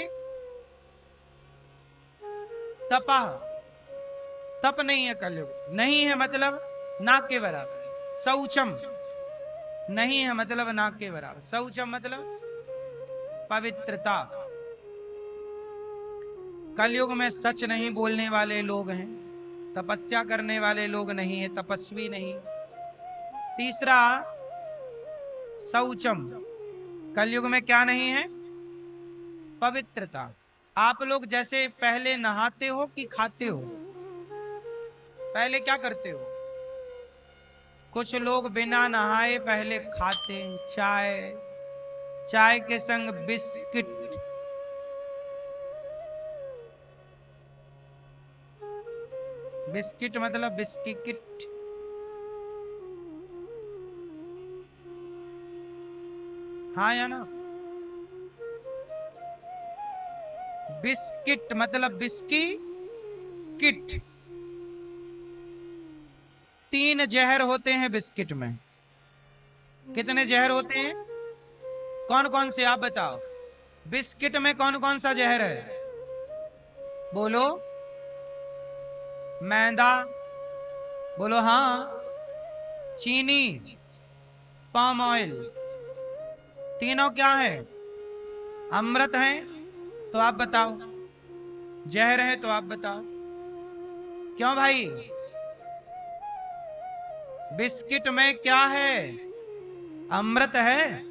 तप नहीं है, कलयुग नहीं है मतलब ना के बराबर। शौचम नहीं है मतलब ना के बराबर। शौचम मतलब पवित्रता। कलयुग में सच नहीं बोलने वाले लोग हैं, तपस्या करने वाले लोग नहीं है, तपस्वी नहीं। तीसरा, शौचम, कलयुग में क्या नहीं है? पवित्रता। आप लोग जैसे पहले नहाते हो कि खाते हो? पहले क्या करते हो? कुछ लोग बिना नहाए पहले खाते हैं चाय, चाय के संग बिस्किट। बिस्किट मतलब बिस्किट। हाँ या ना? बिस्किट मतलब बिस्की किट। 3 जहर होते हैं बिस्किट में। कितने जहर होते हैं? कौन कौन से आप बताओ? बिस्किट में कौन कौन सा जहर है? बोलो। मैदा, बोलो हाँ। चीनी, पाम ऑयल, तीनों क्या है? अमृत है। तो आप बताओ। जहर है तो आप बताओ। क्यों भाई? बिस्किट में क्या है? अमृत है।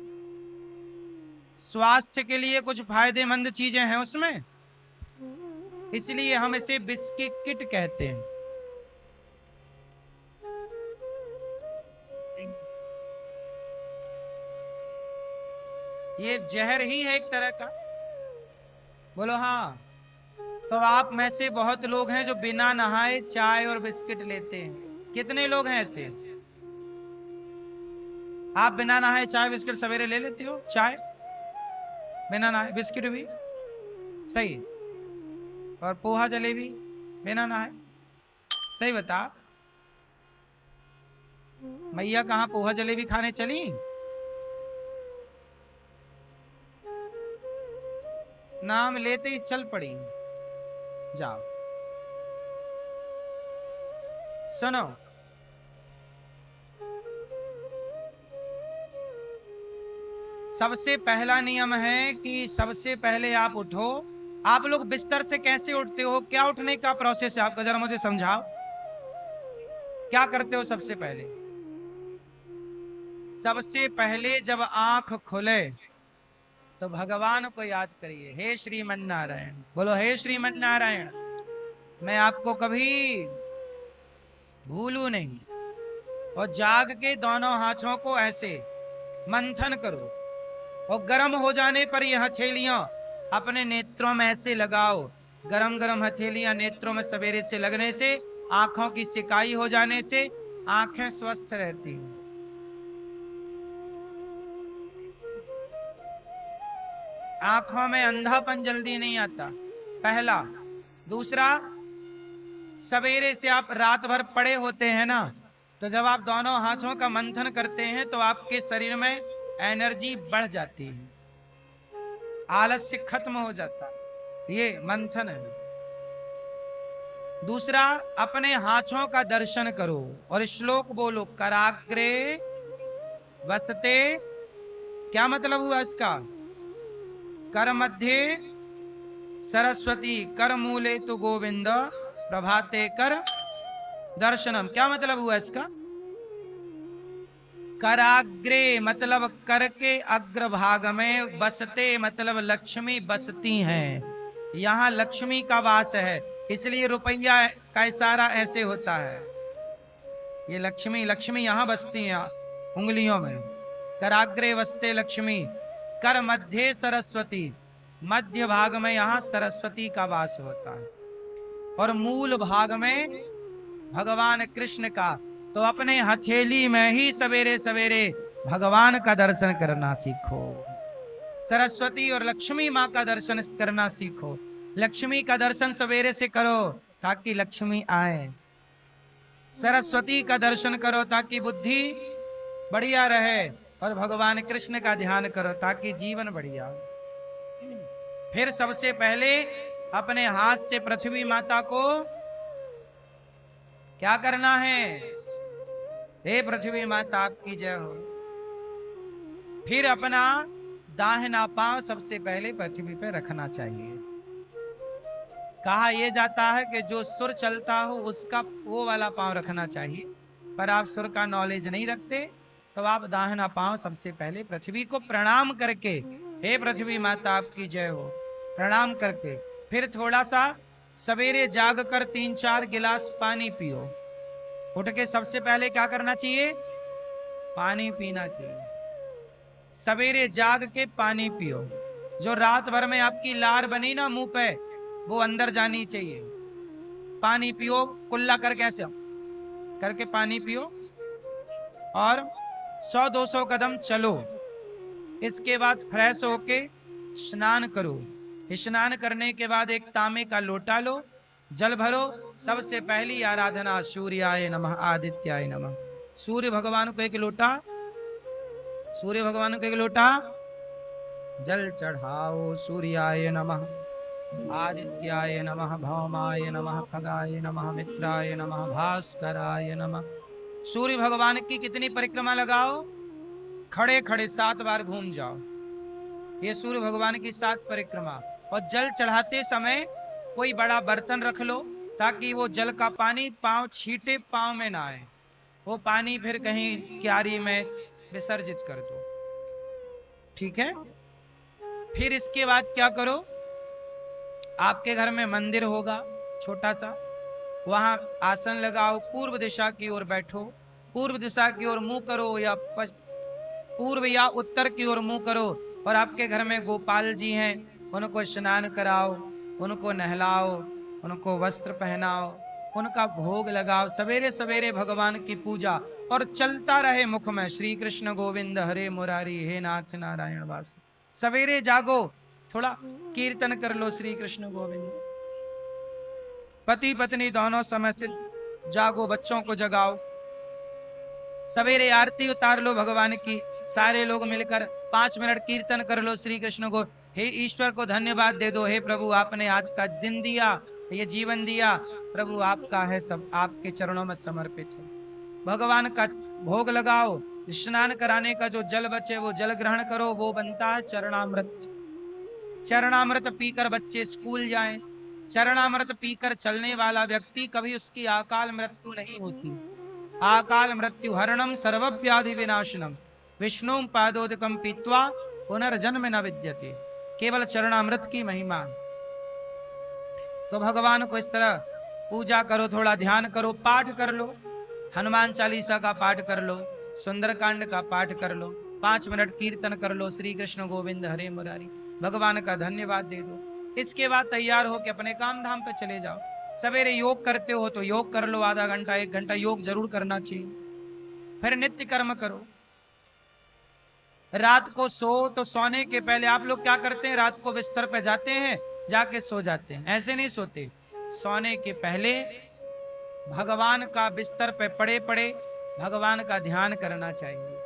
स्वास्थ्य के लिए कुछ फायदेमंद चीजें हैं उसमें, इसलिए हम इसे बिस्किट कहते हैं। ये जहर ही है एक तरह का। बोलो हाँ। तो आप में से बहुत लोग हैं जो बिना नहाए चाय और बिस्किट लेते हैं। कितने लोग हैं ऐसे? आप बिना नहाए चाय बिस्किट सवेरे ले लेते हो? चाय बिना नहाए, बिस्किट भी सही, और पोहा जलेबी बिना नहाए? सही बता। मैया कहाँ पोहा जलेबी खाने चली? नाम लेते ही चल पड़ी। जाओ सुनो। सबसे पहला नियम है कि सबसे पहले आप उठो। आप लोग बिस्तर से कैसे उठते हो? क्या उठने का प्रोसेस है आपका, जरा मुझे समझाओ। क्या करते हो सबसे पहले? सबसे पहले जब आंख खुले तो भगवान को याद करिए, हे श्रीमन नारायण। बोलो हे श्रीमन नारायण, मैं आपको कभी भूलू नहीं। और जाग के दोनों हाथों को ऐसे मंथन करो, और गर्म हो जाने पर ये हथेलियां अपने नेत्रों में ऐसे लगाओ। गरम गरम हथेलियां नेत्रों में सवेरे से लगने से, आंखों की सिकाई हो जाने से आंखें स्वस्थ रहती हैं। आंखों में अंधापन जल्दी नहीं आता, पहला। दूसरा, सवेरे से आप रात भर पड़े होते हैं ना, तो जब आप दोनों हाथों का मंथन करते हैं तो आपके शरीर में एनर्जी बढ़ जाती है, आलस्य खत्म हो जाता है। ये मंथन है। दूसरा, अपने हाथों का दर्शन करो और श्लोक बोलो, कराग्रे वसते। क्या मतलब हुआ इसका? कर मध्य सरस्वती, कर मूले तो गोविंद, प्रभाते कर दर्शनम। क्या मतलब हुआ इसका? कराग्रे मतलब कर के अग्रभाग में, बसते मतलब लक्ष्मी बसती हैं। यहाँ लक्ष्मी का वास है, इसलिए रुपया का इशारा ऐसे होता है। ये लक्ष्मी, लक्ष्मी यहाँ बसती हैं उंगलियों में। कराग्रे वसते लक्ष्मी, कर मध्य सरस्वती, मध्य भाग में यहाँ सरस्वती का वास होता है, और मूल भाग में भगवान कृष्ण का। तो अपने हथेली में ही सवेरे सवेरे भगवान का दर्शन करना सीखो। सरस्वती और लक्ष्मी माँ का दर्शन करना सीखो। लक्ष्मी का दर्शन सवेरे से करो ताकि लक्ष्मी आए। सरस्वती का दर्शन करो ताकि बुद्धि बढ़िया रहे, और भगवान कृष्ण का ध्यान करो ताकि जीवन बढ़िया। फिर सबसे पहले अपने हाथ से पृथ्वी माता को क्या करना है? हे पृथ्वी माता आपकी जय हो। फिर अपना दाहिना पांव सबसे पहले पृथ्वी पे रखना चाहिए। कहा यह जाता है कि जो सुर चलता हो उसका वो वाला पांव रखना चाहिए, पर आप सुर का नॉलेज नहीं रखते, तो आप दाहिना पांव सबसे पहले पृथ्वी को प्रणाम करके, हे पृथ्वी माता आपकी जय हो, प्रणाम करके फिर थोड़ा सा सवेरे जाग कर 3-4 गिलास पानी पियो। उठ के सबसे पहले क्या करना चाहिए? पानी पीना चाहिए। सवेरे जाग के पानी पियो। जो रात भर में आपकी लार बनी ना मुंह पे, वो अंदर जानी चाहिए। पानी पियो, कुल्ला करके ऐसे करके पानी पियो और 100-200 कदम चलो। इसके बाद फ्रेश होके स्नान करो। स्नान करने के बाद एक तांबे का लोटा लो, जल भरो। सबसे पहली आराधना सूर्याय नमः आदित्याय नमः। सूर्य भगवान को एक लोटा, सूर्य भगवान को एक लोटा जल चढ़ाओ। सूर्याय नमः आदित्याय नमः भौमाय नमः खगाय नमः मित्राय नमः भास्कराय नमः। सूर्य भगवान की कितनी परिक्रमा लगाओ? खड़े खड़े 7 बार घूम जाओ। ये सूर्य भगवान की 7 परिक्रमा। और जल चढ़ाते समय कोई बड़ा बर्तन रख लो, ताकि वो जल का पानी पांव छींटे पांव में ना आए। वो पानी फिर कहीं क्यारी में विसर्जित कर दो, ठीक है। फिर इसके बाद क्या करो? आपके घर में मंदिर होगा छोटा सा, वहां आसन लगाओ, पूर्व दिशा की ओर बैठो। पूर्व दिशा की ओर मुंह करो, या पूर्व या उत्तर की ओर मुंह करो। और आपके घर में गोपाल जी हैं, उनको स्नान कराओ, उनको नहलाओ, उनको वस्त्र पहनाओ, उनका भोग लगाओ। सवेरे सवेरे भगवान की पूजा, और चलता रहे मुख में श्री कृष्ण गोविंद हरे मुरारी हे नाथ नारायण वासु। सवेरे जागो, थोड़ा कीर्तन कर लो श्री कृष्ण गोविंद। पति पत्नी दोनों समय से जागो, बच्चों को जगाओ। सवेरे आरती उतार लो भगवान की, सारे लोग मिलकर 5 मिनट कीर्तन कर लो श्री कृष्ण को। हे ईश्वर को धन्यवाद दे दो, हे प्रभु आपने आज का दिन दिया, ये जीवन दिया, प्रभु आपका है, सब आपके चरणों में समर्पित है। भगवान का भोग लगाओ। स्नान कराने का जो जल बचे वो जल ग्रहण करो, वो बनता है चरणामृत। चरणामृत पीकर बच्चे स्कूल जाएं। चरणामृत पीकर चलने वाला व्यक्ति कभी उसकी अकाल मृत्यु नहीं होती। अकाल मृत्यु हरणम सर्वव्याधि विनाशनम विष्णु पादोदकम पीत्वा पुनर्जन्म न विद्यते। केवल चरणामृत की महिमा। तो भगवान को इस तरह पूजा करो, थोड़ा ध्यान करो, पाठ कर लो। हनुमान चालीसा का पाठ कर लो, सुंदरकांड का पाठ कर लो, 5 मिनट कीर्तन कर लो श्री कृष्ण गोविंद हरे मुरारी। भगवान का धन्यवाद दे दो। इसके बाद तैयार हो के अपने काम धाम पे चले जाओ। सवेरे योग करते हो तो योग कर लो, आधा घंटा 1 घंटा योग जरूर करना चाहिए। फिर नित्य कर्म करो। रात को सो तो सोने के पहले आप लोग क्या करते हैं? रात को बिस्तर पे जाते हैं, जाके सो जाते हैं। ऐसे नहीं सोते। सोने के पहले भगवान का बिस्तर पे पड़े पड़े भगवान का ध्यान करना चाहिए।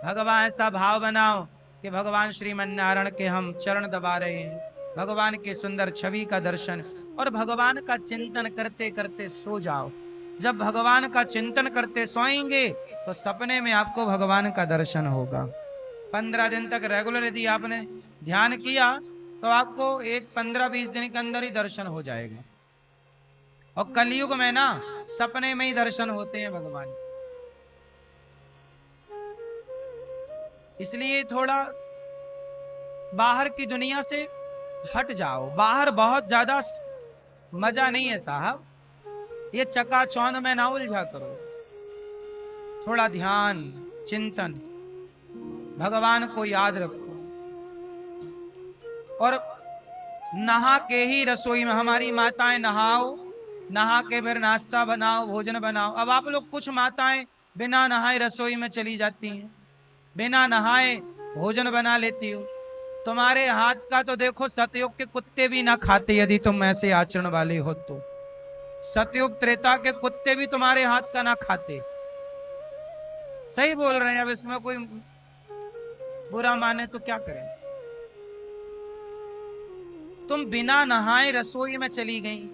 भगवान ऐसा भाव बनाओ कि भगवान श्रीमन्नारायण के हम चरण दबा रहे हैं, भगवान के सुंदर छवि का दर्शन, और भगवान का चिंतन करते करते सो जाओ। जब भगवान का चिंतन करते सोएंगे तो सपने में आपको भगवान का दर्शन होगा। 15 दिन तक रेगुलर यदि आपने ध्यान किया तो आपको एक 15-20 दिन के अंदर ही दर्शन हो जाएगा। और कलयुग में ना सपने में ही दर्शन होते हैं भगवान। इसलिए थोड़ा बाहर की दुनिया से हट जाओ। बाहर बहुत ज्यादा मजा नहीं है साहब, ये चकाचौंध में ना उलझा करो। थोड़ा ध्यान चिंतन, भगवान को याद रखो। और नहा के ही रसोई में, हमारी माताएं नहाओ, नहा के फिर नाश्ता बनाओ, भोजन बनाओ। अब आप लोग कुछ माताएं बिना नहाए रसोई में चली जाती हैं, बिना नहाए भोजन बना लेती हो। तुम्हारे हाथ का तो देखो, सतयुग के कुत्ते भी ना खाते यदि तुम ऐसे आचरण वाले हो तो। सतयुग त्रेता के कुत्ते भी तुम्हारे हाथ का ना खाते। सही बोल रहे हैं। अब इसमें कोई बुरा माने तो क्या करें। तुम बिना नहाए रसोई में चली गई।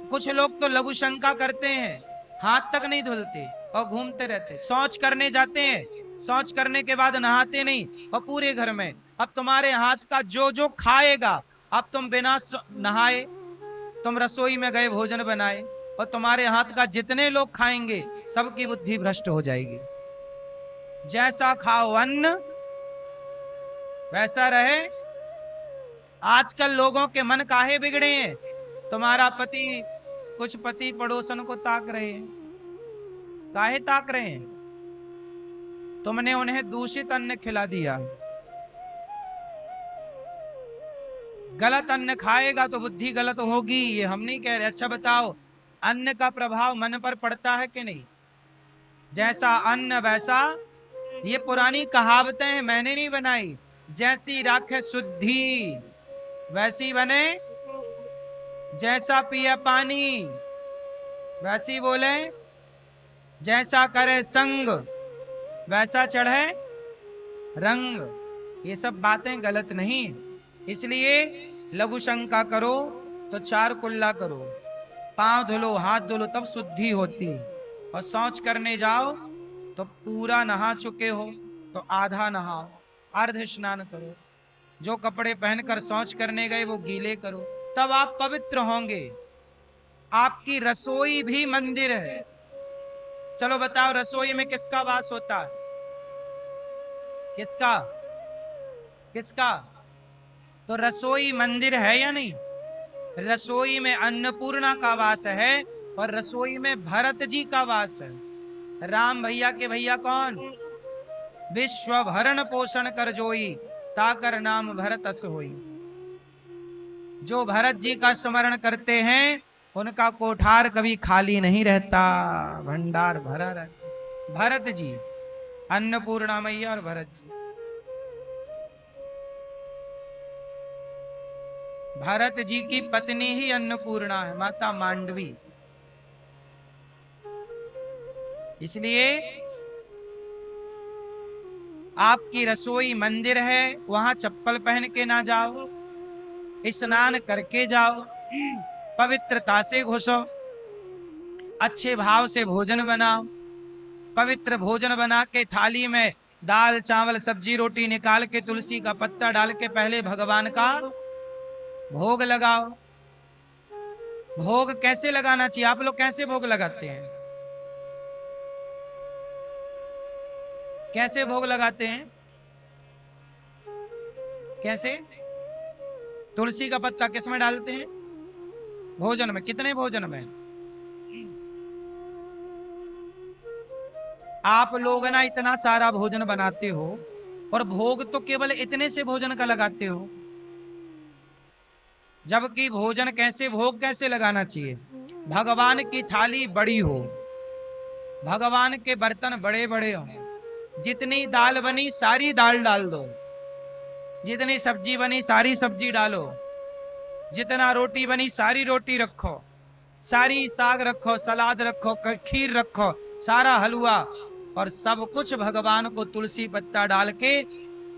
कुछ लोग तो लघु शंका करते हैं, हाथ तक नहीं धुलते और घूमते रहते। शौच करने जाते हैं, शौच करने के बाद नहाते नहीं और पूरे घर में। अब तुम्हारे हाथ का जो जो खाएगा अब तुम बिना नहाए तुम रसोई में गए, भोजन बनाए, और तुम्हारे हाथ का जितने लोग खाएंगे सबकी बुद्धि भ्रष्ट हो जाएगी। जैसा खाओ अन्न वैसा रहे। आजकल लोगों के मन काहे बिगड़े हैं? तुम्हारा पति, कुछ पति पड़ोसन को ताक रहे हैं, काहे ताक रहे हैं? तुमने उन्हें दूषित अन्न खिला दिया। गलत अन्न खाएगा तो बुद्धि गलत होगी, ये हम नहीं कह रहे। अच्छा बताओ, अन्न का प्रभाव मन पर पड़ता है कि नहीं? जैसा अन्न वैसा, ये पुरानी कहावतें हैं, मैंने नहीं बनाई। जैसी राखे शुद्धि वैसी बने, जैसा पिए पानी वैसी बोले, जैसा करे संग वैसा चढ़े रंग। ये सब बातें गलत नहीं। इसलिए लघु शंका करो तो चार कुल्ला करो, पांव धुलो, हाथ धुलो, तब शुद्धि होती। और शौच करने जाओ तो पूरा नहा चुके हो तो आधा नहाओ, अर्ध स्नान करो। जो कपड़े पहनकर शौच करने गए वो गीले करो, तब आप पवित्र होंगे। आपकी रसोई भी मंदिर है। चलो बताओ, रसोई में किसका वास होता है? किसका? किसका? तो रसोई मंदिर है या नहीं? रसोई में अन्नपूर्णा का वास है और रसोई में भरत जी का वास है। राम भैया के भैया कौन? विश्व भरण पोषण कर जोई, ताकर नाम भरत अस होई। जो भरत जी का स्मरण करते हैं उनका कोठार कभी खाली नहीं रहता, भंडार भरा रहता। भरत जी, अन्नपूर्णा मैया और भरत जी। भरत जी की पत्नी ही अन्नपूर्णा है, माता मांडवी। इसलिए आपकी रसोई मंदिर है, वहां चप्पल पहन के ना जाओ, स्नान करके जाओ, पवित्रता से घुसो, अच्छे भाव से भोजन बनाओ। पवित्र भोजन बना के थाली में दाल चावल सब्जी रोटी निकाल के तुलसी का पत्ता डाल के पहले भगवान का भोग लगाओ। भोग कैसे लगाना चाहिए? आप लोग कैसे भोग लगाते हैं? कैसे भोग लगाते हैं? कैसे? तुलसी का पत्ता किस में डालते हैं? भोजन में। कितने भोजन में? आप लोग ना इतना सारा भोजन बनाते हो और भोग तो केवल इतने से भोजन का लगाते हो, जबकि भोजन कैसे, भोग कैसे लगाना चाहिए? भगवान की थाली बड़ी हो, भगवान के बर्तन बड़े बड़े हो, जितनी दाल बनी सारी दाल डाल दो, जितनी सब्जी बनी सारी सब्जी डालो, जितना रोटी बनी सारी रोटी रखो, सारी साग रखो, सलाद रखो, खीर रखो, सारा हलवा, और सब कुछ भगवान को तुलसी पत्ता डाल के।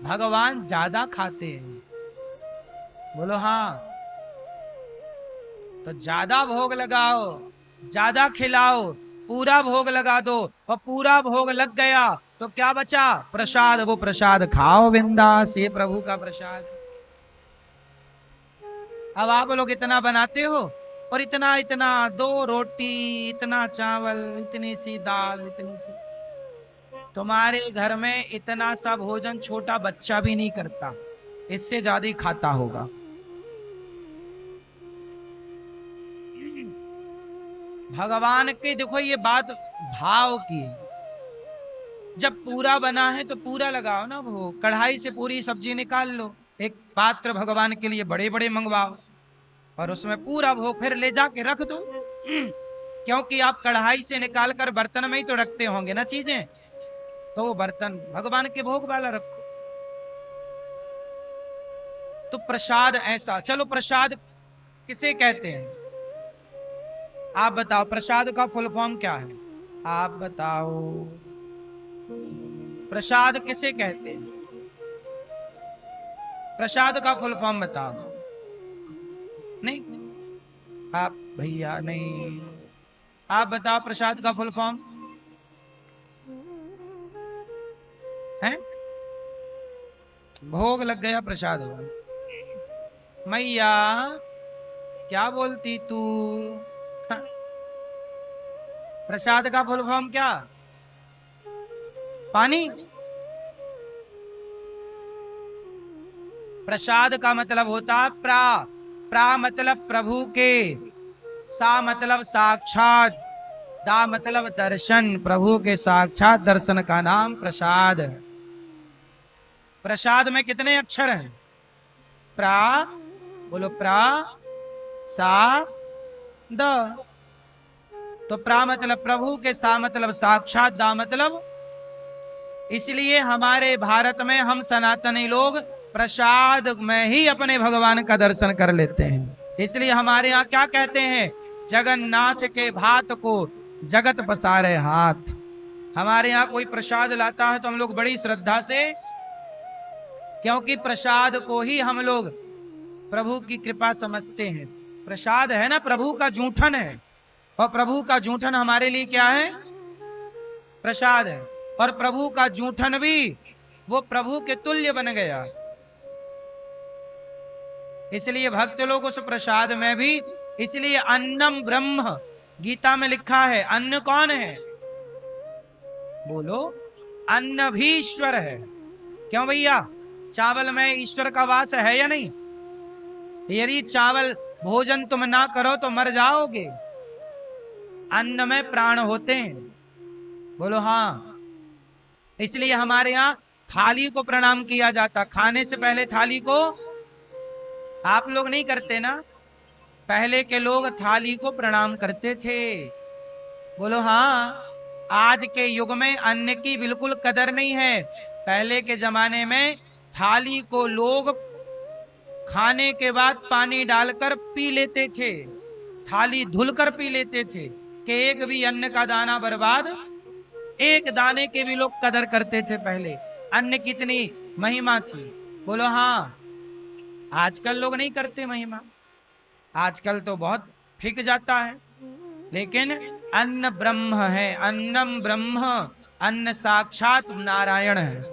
भगवान ज्यादा खाते हैं, बोलो हाँ। तो ज्यादा भोग लगाओ, ज्यादा खिलाओ, पूरा भोग लगा दो, और पूरा भोग लग गया तो क्या बचा? प्रसाद। वो प्रसाद खाओ बिंदास, ये प्रभु का प्रसाद। अब आप लोग इतना बनाते हो और इतना इतना, 2 रोटी, इतना चावल, इतनी सी दाल, इतनी सी। तुम्हारे घर में इतना सा भोजन छोटा बच्चा भी नहीं करता, इससे ज्यादा ही खाता होगा। भगवान के देखो ये बात भाव की, जब पूरा बना है तो पूरा लगाओ ना भोग। कढ़ाई से पूरी सब्जी निकाल लो, एक पात्र भगवान के लिए बड़े बड़े मंगवाओ और उसमें पूरा भोग फिर ले जाके रख दो। क्योंकि आप कढ़ाई से निकाल कर बर्तन में ही तो रखते होंगे ना चीजें, तो वो बर्तन भगवान के भोग वाला रखो। तो प्रसाद ऐसा। चलो प्रसाद किसे कहते हैं? आप बताओ, प्रसाद का फुल फॉर्म क्या है? आप बताओ, प्रसाद किसे कहते हैं? प्रसाद का फुल फॉर्म बताओ। नहीं, आप भैया नहीं, आप बताओ प्रसाद का फुल फॉर्म है? भोग लग गया, प्रसाद हुआ। मैया क्या बोलती तू। हाँ, प्रसाद का फुल फॉर्म क्या? पानी। प्रसाद का मतलब होता है प्रा। प्रा मतलब प्रभु के, सा मतलब साक्षात, दा मतलब दर्शन। प्रभु के साक्षात दर्शन का नाम प्रसाद है। प्रसाद में कितने अक्षर हैं? प्रा, बोलो प्रा, सा, द। तो प्रा मतलब प्रभु के, सा मतलब साक्षात, दा मतलब। इसलिए हमारे भारत में हम सनातनी लोग प्रसाद में ही अपने भगवान का दर्शन कर लेते हैं। इसलिए हमारे यहाँ क्या कहते हैं, जगन्नाथ के भात को जगत पसारे हाथ। हमारे यहाँ कोई प्रसाद लाता है तो हम लोग बड़ी श्रद्धा से, क्योंकि प्रसाद को ही हम लोग प्रभु की कृपा समझते हैं। प्रसाद है ना, प्रभु का जूठन है, और प्रभु का जूठन हमारे लिए क्या है? प्रसाद है। और प्रभु का जूठन भी वो प्रभु के तुल्य बन गया। इसलिए भक्त लोग उस प्रसाद में भी, इसलिए अन्नम ब्रह्म गीता में लिखा है। अन्न कौन है? बोलो, अन्न भी ईश्वर है। क्यों भैया? चावल में ईश्वर का वास है या नहीं? यदि चावल भोजन तुम ना करो तो मर जाओगे। अन्न में प्राण होते हैं। बोलो हाँ। इसलिए हमारे यहाँ थाली को प्रणाम किया जाता, खाने से पहले थाली को। आप लोग नहीं करते ना? पहले के लोग थाली को प्रणाम करते थे। बोलो हाँ। आज के युग में अन्न की बिल्कुल कदर नहीं है। पहले के जमाने में थाली को लोग खाने के बाद पानी डालकर पी लेते थे, थाली धुलकर पी लेते थे, कि एक भी अन्न का दाना बर्बाद, एक दाने के भी लोग कदर करते थे पहले। अन्न कितनी महिमा थी। बोलो हाँ। आजकल लोग नहीं करते महिमा, आजकल तो बहुत फिक जाता है। लेकिन अन्न ब्रह्म है, अन्नम ब्रह्म, अन्न साक्षात नारायण है।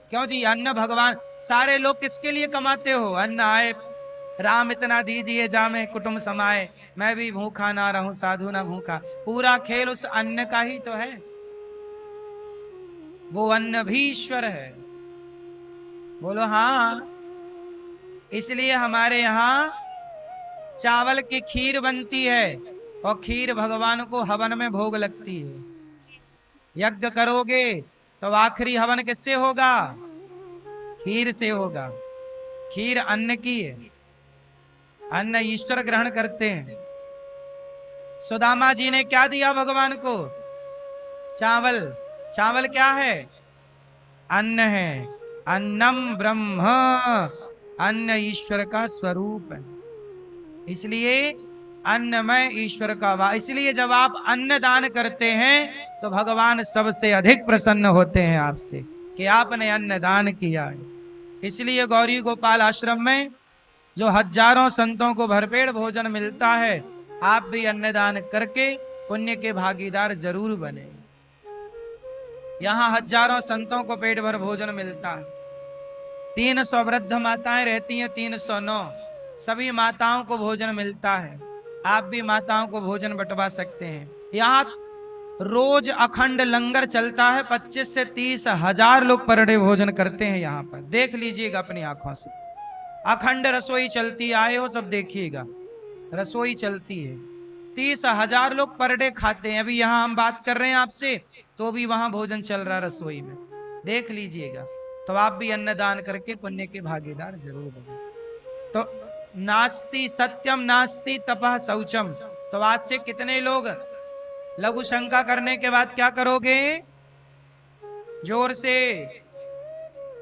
क्यों जी? अन्न भगवान। सारे लोग किसके लिए कमाते हो? अन्न आए, राम इतना दीजिए जामे कुटुंब समाए, मैं भी भूखा ना रहूं साधु ना भूखा। पूरा खेल उस अन्न का ही तो है। वो अन्न भी ईश्वर है। बोलो हाँ। इसलिए हमारे यहाँ चावल की खीर बनती है, और खीर भगवान को हवन में भोग लगती है। यज्ञ करोगे तो आखिरी हवन किससे होगा? खीर से होगा। खीर अन्न की है, अन्न ईश्वर ग्रहण करते हैं। सुदामा जी ने क्या दिया भगवान को? चावल। चावल क्या है? अन्न है। अन्नम ब्रह्म, अन्न ईश्वर का स्वरूप है। इसलिए अन्न में ईश्वर का वास। इसलिए जब आप अन्न दान करते हैं तो भगवान सबसे अधिक प्रसन्न होते हैं आपसे, कि आपने अन्न दान किया। इसलिए गौरी गोपाल आश्रम में जो हजारों संतों को भरपेट भोजन मिलता है, आप भी अन्नदान करके पुण्य के भागीदार जरूर बने। यहाँ हजारों संतों को पेट भर भोजन मिलता है। 300 वृद्ध माताएं रहती हैं, 309 सभी माताओं को भोजन मिलता है। आप भी माताओं को भोजन बंटवा सकते हैं। यहाँ रोज अखंड लंगर चलता है, 25 से 30 हजार लोग पर डे भोजन करते हैं। यहाँ पर देख लीजिएगा अपनी आंखों से, अखंड रसोई चलती है। आए हो सब देखिएगा, रसोई चलती है। 30 हजार लोग पर डे खाते हैं। अभी यहाँ हम बात कर रहे हैं आपसे, तो भी वहां भोजन चल रहा रसोई में, देख लीजिएगा। तो आप भी अन्नदान करके पुण्य के भागीदार जरूर बने। तो नास्ति सत्यम नास्ति तपः शौचम। तो आज से कितने लोग लघु शंका करने के बाद क्या करोगे? जोर से,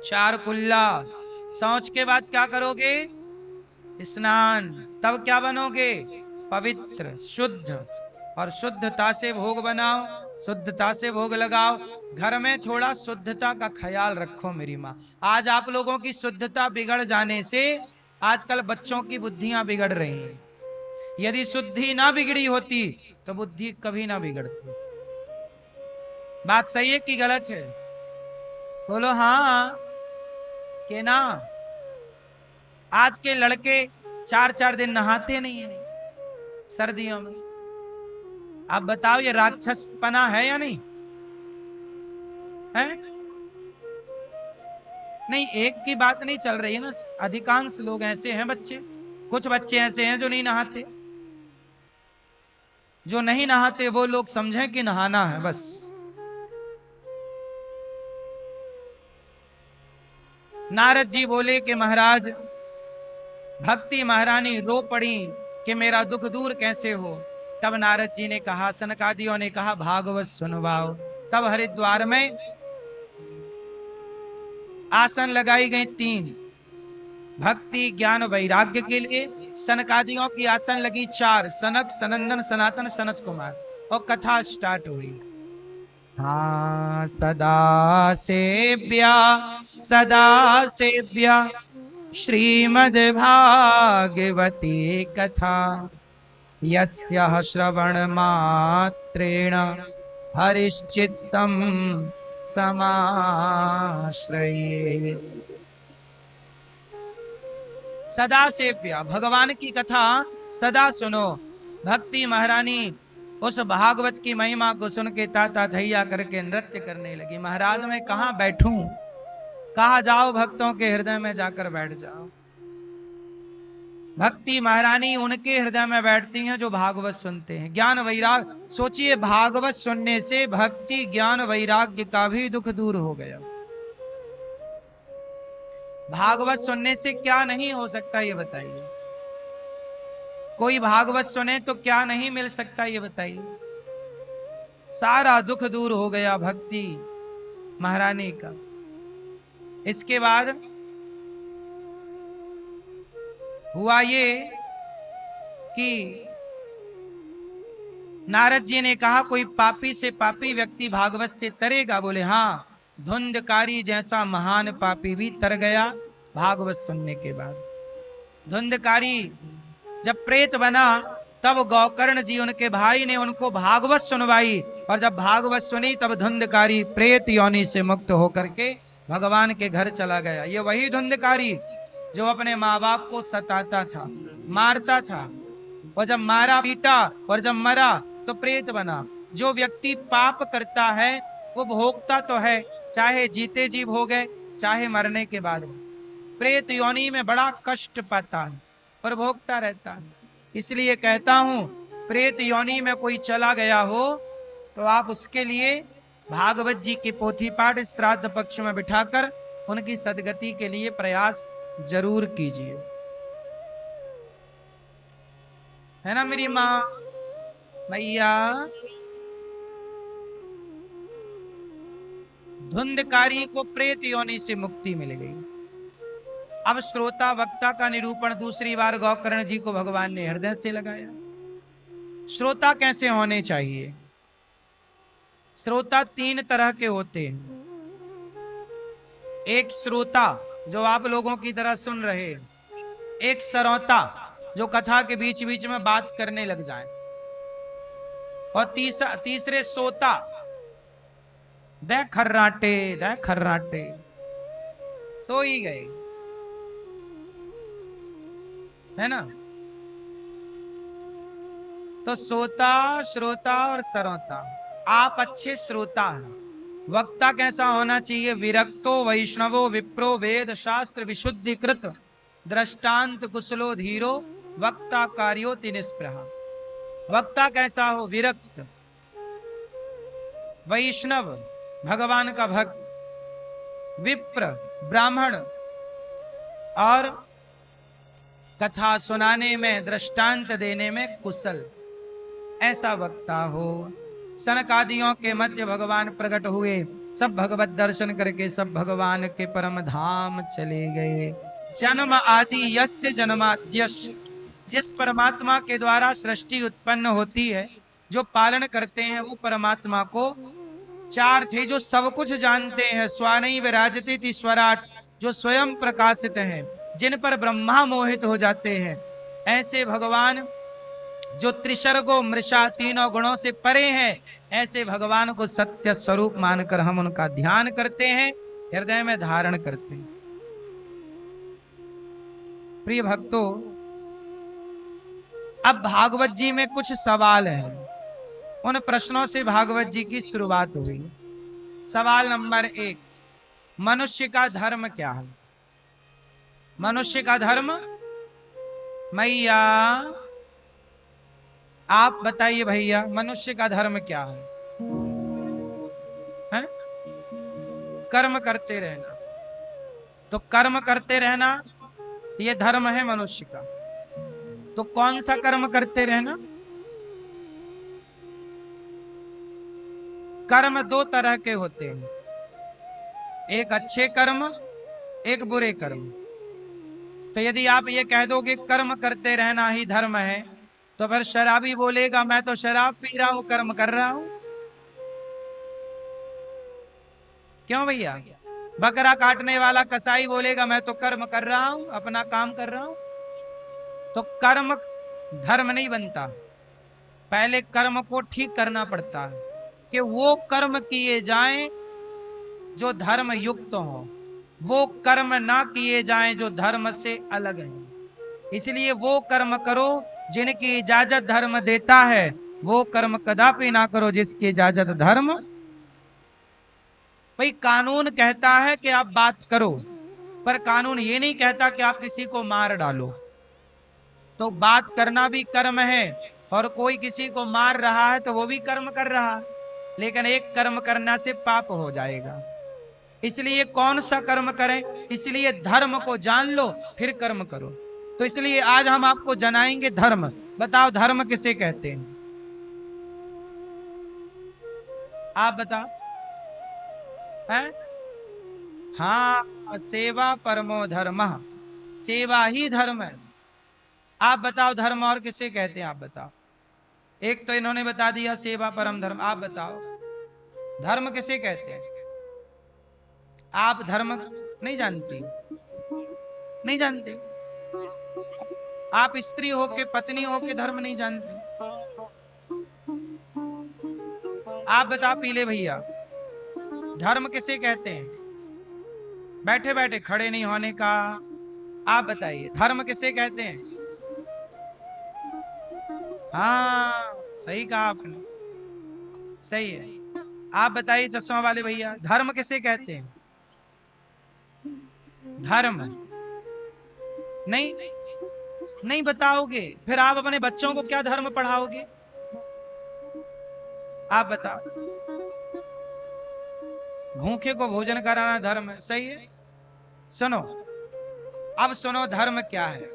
4 कुल्ला। शौच के बाद क्या करोगे? स्नान। तब क्या बनोगे? पवित्र, शुद्ध। और शुद्धता से भोग बनाओ, शुद्धता से भोग लगाओ। घर में थोड़ा शुद्धता का ख्याल रखो मेरी माँ। आज आप लोगों की शुद्धता बिगड़ जाने से आजकल बच्चों की बुद्धियां बिगड़ रही हैं। यदि शुद्धि ना बिगड़ी होती तो बुद्धि कभी ना बिगड़ती। बात सही है कि गलत है? बोलो हाँ कि ना। आज के लड़के 4-4 दिन नहाते नहीं है सर्दियों में। आप बताओ ये राक्षसपना है या नहीं है? नहीं, एक की बात नहीं चल रही है ना, अधिकांश लोग ऐसे हैं बच्चे, कुछ बच्चे ऐसे हैं जो नहीं नहाते। जो नहीं नहाते वो लोग समझें कि नहाना है बस। नारद जी बोले कि महाराज, भक्ति महारानी रो पड़ी कि मेरा दुख दूर कैसे हो। तब नारद जी ने कहा, सनकादियों ने कहा, भागवत सुनवाओ। तब हरिद्वार में आसन लगाई गई 3, भक्ति ज्ञान वैराग्य के लिए। सनकादियों की आसन लगी 4, सनक, सनंदन, सनातन, सनत कुमार। और कथा स्टार्ट हुई। हाँ, सदा सेव्या सदा सेव्या श्रीमद् भागवती कथा, यस्याः श्रवण मात्रेण हरिश्चित्तं समाश्रये। सदा सेव्या, भगवान की कथा सदा सुनो। भक्ति महारानी उस भागवत की महिमा को सुन के ताता थैया करके नृत्य करने लगी। महाराज मैं कहाँ बैठूं? कहा जाओ, भक्तों के हृदय में जाकर बैठ जाओ। भक्ति महारानी उनके हृदय में बैठती हैं जो भागवत सुनते हैं। ज्ञान वैराग, सोचिए भागवत सुनने से भक्ति ज्ञान वैराग्य का भी दुख दूर हो गया। भागवत सुनने से क्या नहीं हो सकता ये बताइए? कोई भागवत सुने तो क्या नहीं मिल सकता ये बताइए? सारा दुख दूर हो गया भक्ति महारानी का। इसके बाद हुआ ये कि नारद जी ने कहा, कोई पापी से पापी व्यक्ति भागवत से तरेगा? बोले हाँ, धुंधकारी जैसा महान पापी भी तर गया भागवत सुनने के बाद। धुंधकारी जब प्रेत बना तब गौकर्ण जी उनके भाई ने उनको भागवत सुनवाई, और जब भागवत सुनी तब धुंधकारी प्रेत योनि से मुक्त होकर के भगवान के घर चला गया। ये वही धुंधकारी जो अपने माँ बाप को सताता था, मारता था, और जब मारा पीटा और जब मरा तो प्रेत बना। जो व्यक्ति पाप करता है वो भोगता तो है, चाहे जीते जी भोगे चाहे मरने के बाद। प्रेत योनि में बड़ा कष्ट पाता है और भोगता रहता है। इसलिए कहता हूं, प्रेत योनि में कोई चला गया हो तो आप उसके लिए भागवत जी की पोथी पाठ श्राद्ध पक्ष में बिठाकर उनकी सदगति के लिए प्रयास जरूर कीजिए, है ना मेरी माँ मैया? धुंधकारी को प्रेत योनि से मुक्ति मिल गई। अब श्रोता वक्ता का निरूपण दूसरी बार गौकर्ण जी को भगवान ने हृदय से लगाया। श्रोता कैसे होने चाहिए? श्रोता 3 तरह के होते हैं। एक श्रोता जो आप लोगों की तरह सुन रहे हैं, एक सरौता जो कथा के बीच बीच में बात करने लग जाए, और तीसरे सोता, दे खर्राटे सो ही गए, है ना? तो सोता, श्रोता और सरौता। आप अच्छे श्रोता हैं। वक्ता कैसा होना चाहिए? विरक्तो वैष्णवो विप्रो वेद शास्त्र विशुद्धिकृत दृष्टांत कुशलो धीरो वक्ता कार्योति निष्प्रहा। वक्ता कैसा हो? विरक्त, वैष्णव भगवान का भक्त, विप्र ब्राह्मण, और कथा सुनाने में दृष्टांत देने में कुशल, ऐसा वक्ता हो। सनकादियों के मध्य भगवान प्रकट हुए, सब भगवत दर्शन करके सब भगवान के परम धाम चले गए। जन्म आदि यस्य जन्माद्यस्य, जिस परमात्मा के द्वारा सृष्टि उत्पन्न होती है, जो पालन करते हैं वो परमात्मा को 4 थे जो सब कुछ जानते हैं। स्वानई विराजते ईश्वराट, जो स्वयं प्रकाशित हैं, जिन पर ब्रह्मा मोहित हो जाते हैं। ऐसे भगवान जो त्रिसर्गो मृषा, तीनों गुणों से परे हैं, ऐसे भगवान को सत्य स्वरूप मानकर हम उनका ध्यान करते हैं, हृदय में धारण करते हैं। प्रिय भक्तों, अब भागवत जी में कुछ सवाल हैं, उन प्रश्नों से भागवत जी की शुरुआत हुई। सवाल नंबर 1, मनुष्य का धर्म क्या है? मनुष्य का धर्म, मैया आप बताइए भैया, मनुष्य का धर्म क्या है? कर्म करते रहना। तो कर्म करते रहना ये धर्म है मनुष्य का। तो कौन सा कर्म करते रहना? कर्म दो तरह के होते हैं, एक अच्छे कर्म, एक बुरे कर्म। तो यदि आप ये कह दोगे कर्म करते रहना ही धर्म है, तो फिर शराबी बोलेगा मैं तो शराब पी रहा हूं, कर्म कर रहा हूं। क्यों भैया? बकरा काटने वाला कसाई बोलेगा मैं तो कर्म कर रहा हूं, अपना काम कर रहा हूं। तो कर्म धर्म नहीं बनता, पहले कर्म को ठीक करना पड़ता है कि वो कर्म किए जाएं जो धर्म युक्त हो, वो कर्म ना किए जाएं जो धर्म से अलग हैं। इसलिए वो कर्म करो जिनकी इजाजत धर्म देता है, वो कर्म कदापि ना करो जिसकी इजाजत धर्म। भाई कानून कहता है कि आप बात करो, पर कानून ये नहीं कहता कि आप किसी को मार डालो। तो बात करना भी कर्म है, और कोई किसी को मार रहा है तो वो भी कर्म कर रहा है, लेकिन एक कर्म करना से पाप हो जाएगा। इसलिए कौन सा कर्म करें? इसलिए धर्म को जान लो फिर कर्म करो। तो इसलिए आज हम आपको जनाएंगे धर्म। बताओ धर्म किसे कहते हैं? आप बताओ। है? हाँ, सेवा परमो धर्म, सेवा ही धर्म है। आप बताओ धर्म और किसे कहते हैं? आप बताओ। एक तो इन्होंने बता दिया सेवा परम धर्म, आप बताओ धर्म किसे कहते हैं? आप धर्म नहीं जानती? नहीं जानते? आप स्त्री होके, पत्नी होके धर्म नहीं जानते? आप बता पीले भैया, धर्म किसे कहते हैं? बैठे बैठे खड़े नहीं होने का। आप बताइए धर्म किसे कहते हैं? हाँ सही कहा आपने, सही है। आप बताइए चश्मा वाले भैया, धर्म किसे कहते हैं? धर्म नहीं, नहीं बताओगे फिर आप अपने बच्चों को क्या धर्म पढ़ाओगे? आप बताओ। भूखे को भोजन कराना धर्म है, सही है। सुनो, अब सुनो धर्म क्या है।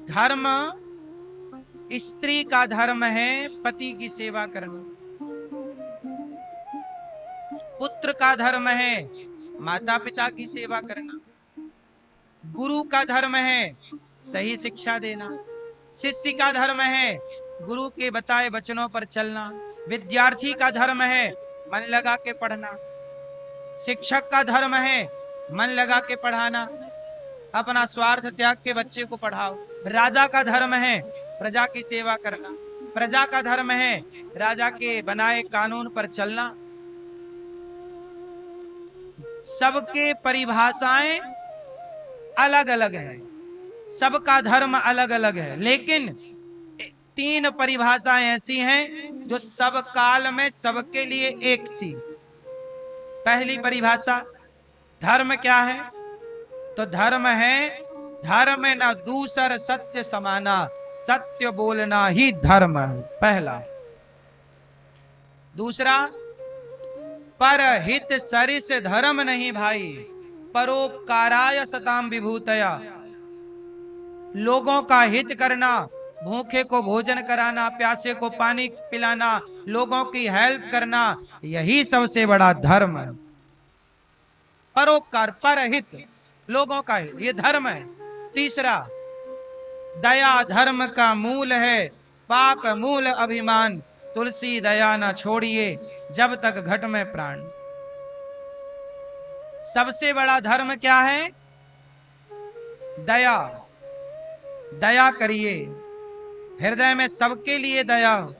धर्म, स्त्री का धर्म है पति की सेवा करना, पुत्र का धर्म है माता पिता की सेवा करना, गुरु का धर्म है सही शिक्षा देना, शिष्य का धर्म है गुरु के बताए वचनों पर चलना, विद्यार्थी का धर्म है मन लगा के पढ़ना, शिक्षक का धर्म है मन लगा के पढ़ाना, अपना स्वार्थ त्याग के बच्चे को पढ़ाओ। राजा का धर्म है प्रजा की सेवा करना, प्रजा का धर्म है राजा के बनाए कानून पर चलना। सबके परिभाषाएं अलग अलग हैं, सबका धर्म अलग अलग है, लेकिन तीन परिभाषाएं ऐसी हैं जो सब काल में सबके लिए एक सी। पहली परिभाषा धर्म क्या है? तो धर्म है धर्म न दूसर सत्य समाना, सत्य बोलना ही धर्म है, पहला। दूसरा, पर हित सरिस धर्म नहीं भाई, परोपकाराय सताम विभूतया, लोगों का हित करना, भूखे को भोजन कराना, प्यासे को पानी पिलाना, लोगों की हेल्प करना, यही सबसे बड़ा धर्म है। परोपकार, परहित, लोगों का हित, ये धर्म है। तीसरा, दया धर्म का मूल है, पाप मूल अभिमान, तुलसी दया न छोड़िए जब तक घट में प्राण। सबसे बड़ा धर्म क्या है? दया। दया करिए, हृदय में सबके लिए दया हो।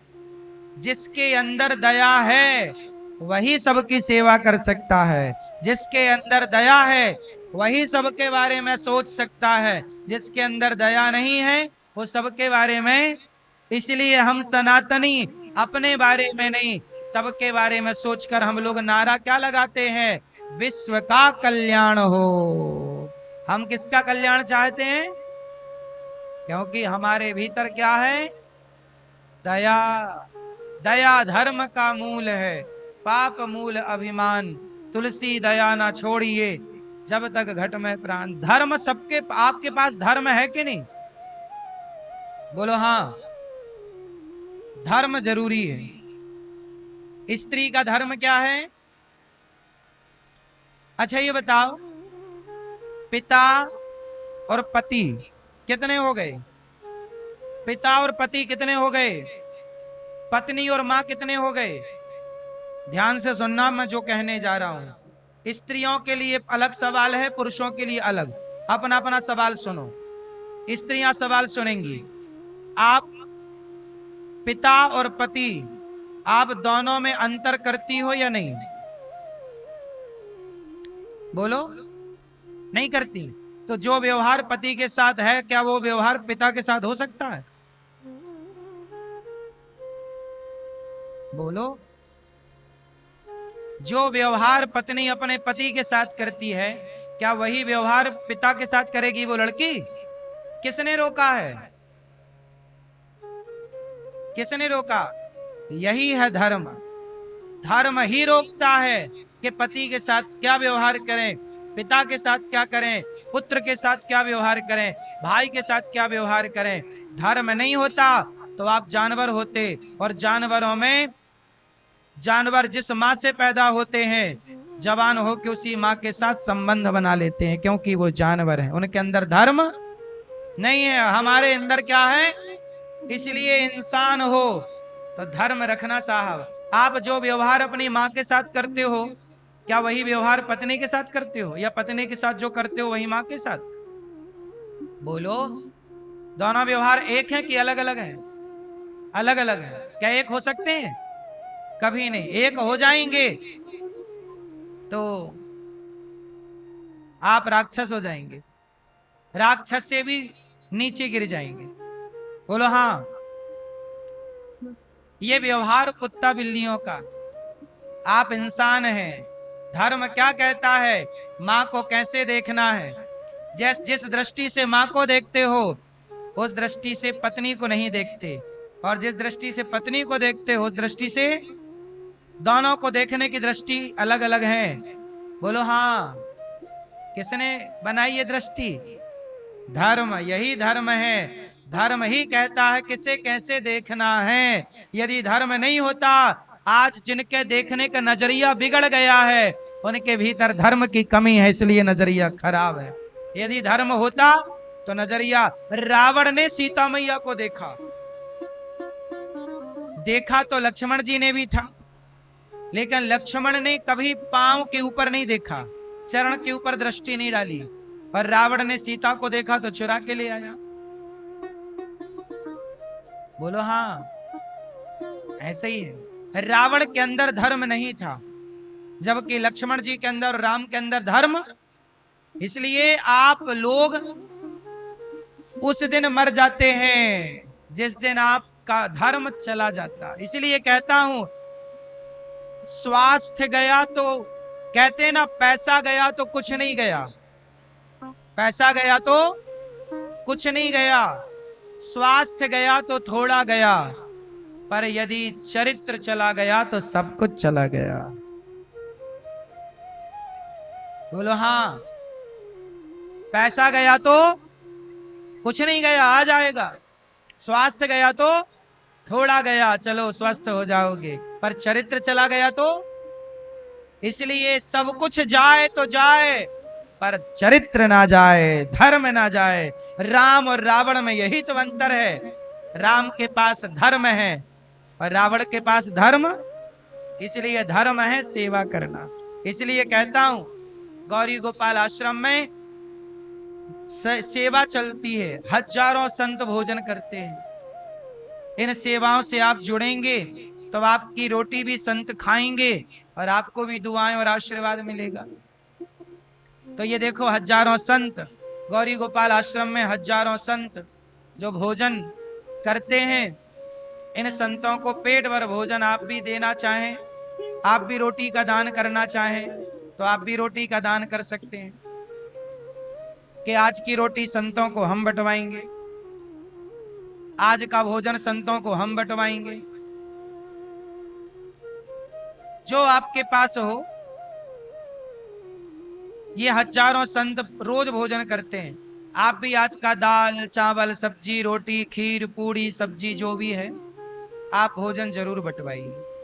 जिसके अंदर दया है वही सबकी सेवा कर सकता है, जिसके अंदर दया है वही सबके बारे में सोच सकता है, जिसके अंदर दया नहीं है वो सबके बारे में। इसलिए हम सनातनी अपने बारे में नहीं, सबके बारे में सोचकर हम लोग नारा क्या लगाते हैं, विश्व का कल्याण हो। हम किसका कल्याण चाहते हैं? क्योंकि हमारे भीतर क्या है? दया। दया धर्म का मूल है, पाप मूल अभिमान। तुलसी दया ना छोड़िए, जब तक घट में प्राण। धर्म सबके, आपके पास धर्म है कि नहीं? बोलो हाँ। धर्म जरूरी है। स्त्री का धर्म क्या है? अच्छा ये बताओ, पिता और पति कितने हो गए? पिता और पति कितने हो गए? पत्नी और मां कितने हो गए? ध्यान से सुनना, मैं जो कहने जा रहा हूं। स्त्रियों के लिए अलग सवाल है, पुरुषों के लिए अलग। अपना अपना सवाल सुनो। स्त्रियां सवाल सुनेंगी। आप पिता और पति, आप दोनों में अंतर करती हो या नहीं? बोलो। नहीं करती। तो जो व्यवहार पति के साथ है, क्या वो व्यवहार पिता के साथ हो सकता है? बोलो। जो व्यवहार पत्नी अपने पति के साथ करती है, क्या वही व्यवहार पिता के साथ करेगी वो लड़की? किसने रोका है? किसने रोका? यही है धर्म। धर्म ही रोकता है कि पति के साथ क्या व्यवहार करें, पिता के साथ क्या करें, पुत्र के साथ क्या व्यवहार करें, भाई के साथ क्या व्यवहार करें। धर्म नहीं होता तो आप जानवर होते, और जानवरों में जानवर जिस माँ से पैदा होते हैं, जवान हो के उसी माँ के साथ संबंध बना लेते हैं, क्योंकि वो जानवर हैं, उनके अंदर धर्म नहीं है। हमारे अंदर क्या है? इसलिए इंसान हो तो धर्म रखना साहब। आप जो व्यवहार अपनी माँ के साथ करते हो, क्या वही व्यवहार पत्नी के साथ करते हो, या पत्नी के साथ जो करते हो वही माँ के साथ? बोलो। दोनों व्यवहार एक हैं कि अलग अलग हैं? अलग अलग है। क्या एक हो सकते हैं? कभी नहीं। एक हो जाएंगे तो आप राक्षस हो जाएंगे, राक्षस से भी नीचे गिर जाएंगे। बोलो हाँ। ये व्यवहार कुत्ता बिल्लियों का, आप इंसान हैं। धर्म क्या कहता है? माँ को कैसे देखना है। जिस दृष्टि से माँ को देखते हो, उस दृष्टि से पत्नी को नहीं देखते, और जिस दृष्टि से पत्नी को देखते हो, उस दृष्टि से दोनों को देखने की दृष्टि अलग अलग है। बोलो हाँ। किसने बनाई ये दृष्टि? धर्म। यही धर्म है। धर्म ही कहता है किसे कैसे देखना है। यदि धर्म नहीं होता, आज जिनके देखने का नजरिया बिगड़ गया है, उनके भीतर धर्म की कमी है, इसलिए नजरिया खराब है। यदि धर्म होता तो नजरिया, रावण ने सीता मैया को देखा, देखा तो लक्ष्मण जी ने भी था, लेकिन लक्ष्मण ने कभी पांव के ऊपर नहीं देखा, चरण के ऊपर दृष्टि नहीं डाली, और रावण ने सीता को देखा तो चुरा के ले आया। बोलो हाँ। ऐसे ही है। रावण के अंदर धर्म नहीं था, जबकि लक्ष्मण जी के अंदर, राम के अंदर धर्म। इसलिए आप लोग उस दिन मर जाते हैं जिस दिन आपका धर्म चला जाता। इसलिए कहता हूं, स्वास्थ्य गया तो, कहते ना पैसा गया तो कुछ नहीं गया, पैसा गया तो कुछ नहीं गया, स्वास्थ्य गया तो थोड़ा गया, पर यदि चरित्र चला गया तो सब कुछ चला गया। बोलो हाँ। पैसा गया तो कुछ नहीं गया, आ जाएगा। स्वास्थ्य गया तो थोड़ा गया, चलो स्वस्थ हो जाओगे, पर चरित्र चला गया तो। इसलिए सब कुछ जाए तो जाए, पर चरित्र ना जाए, धर्म ना जाए। राम और रावण में यही तो अंतर है। राम के पास धर्म है और रावण के पास धर्म। इसलिए धर्म है सेवा करना। इसलिए कहता हूं, गौरी गोपाल आश्रम में सेवा चलती है, हजारों संत भोजन करते हैं। इन सेवाओं से आप जुड़ेंगे तो आपकी रोटी भी संत खाएंगे और आपको भी दुआएं और आशीर्वाद मिलेगा। तो ये देखो, हजारों संत, गौरी गोपाल आश्रम में हजारों संत जो भोजन करते हैं, इन संतों को पेट भर भोजन आप भी देना चाहें, आप भी रोटी का दान करना चाहें तो आप भी रोटी का दान कर सकते हैं कि आज की रोटी संतों को हम बंटवाएंगे, आज का भोजन संतों को हम बंटवाएंगे। जो आपके पास हो, ये हजारों संत रोज भोजन करते हैं, आप भी आज का दाल चावल सब्जी रोटी खीर पूड़ी सब्जी जो भी है आप भोजन जरूर बंटवाइए।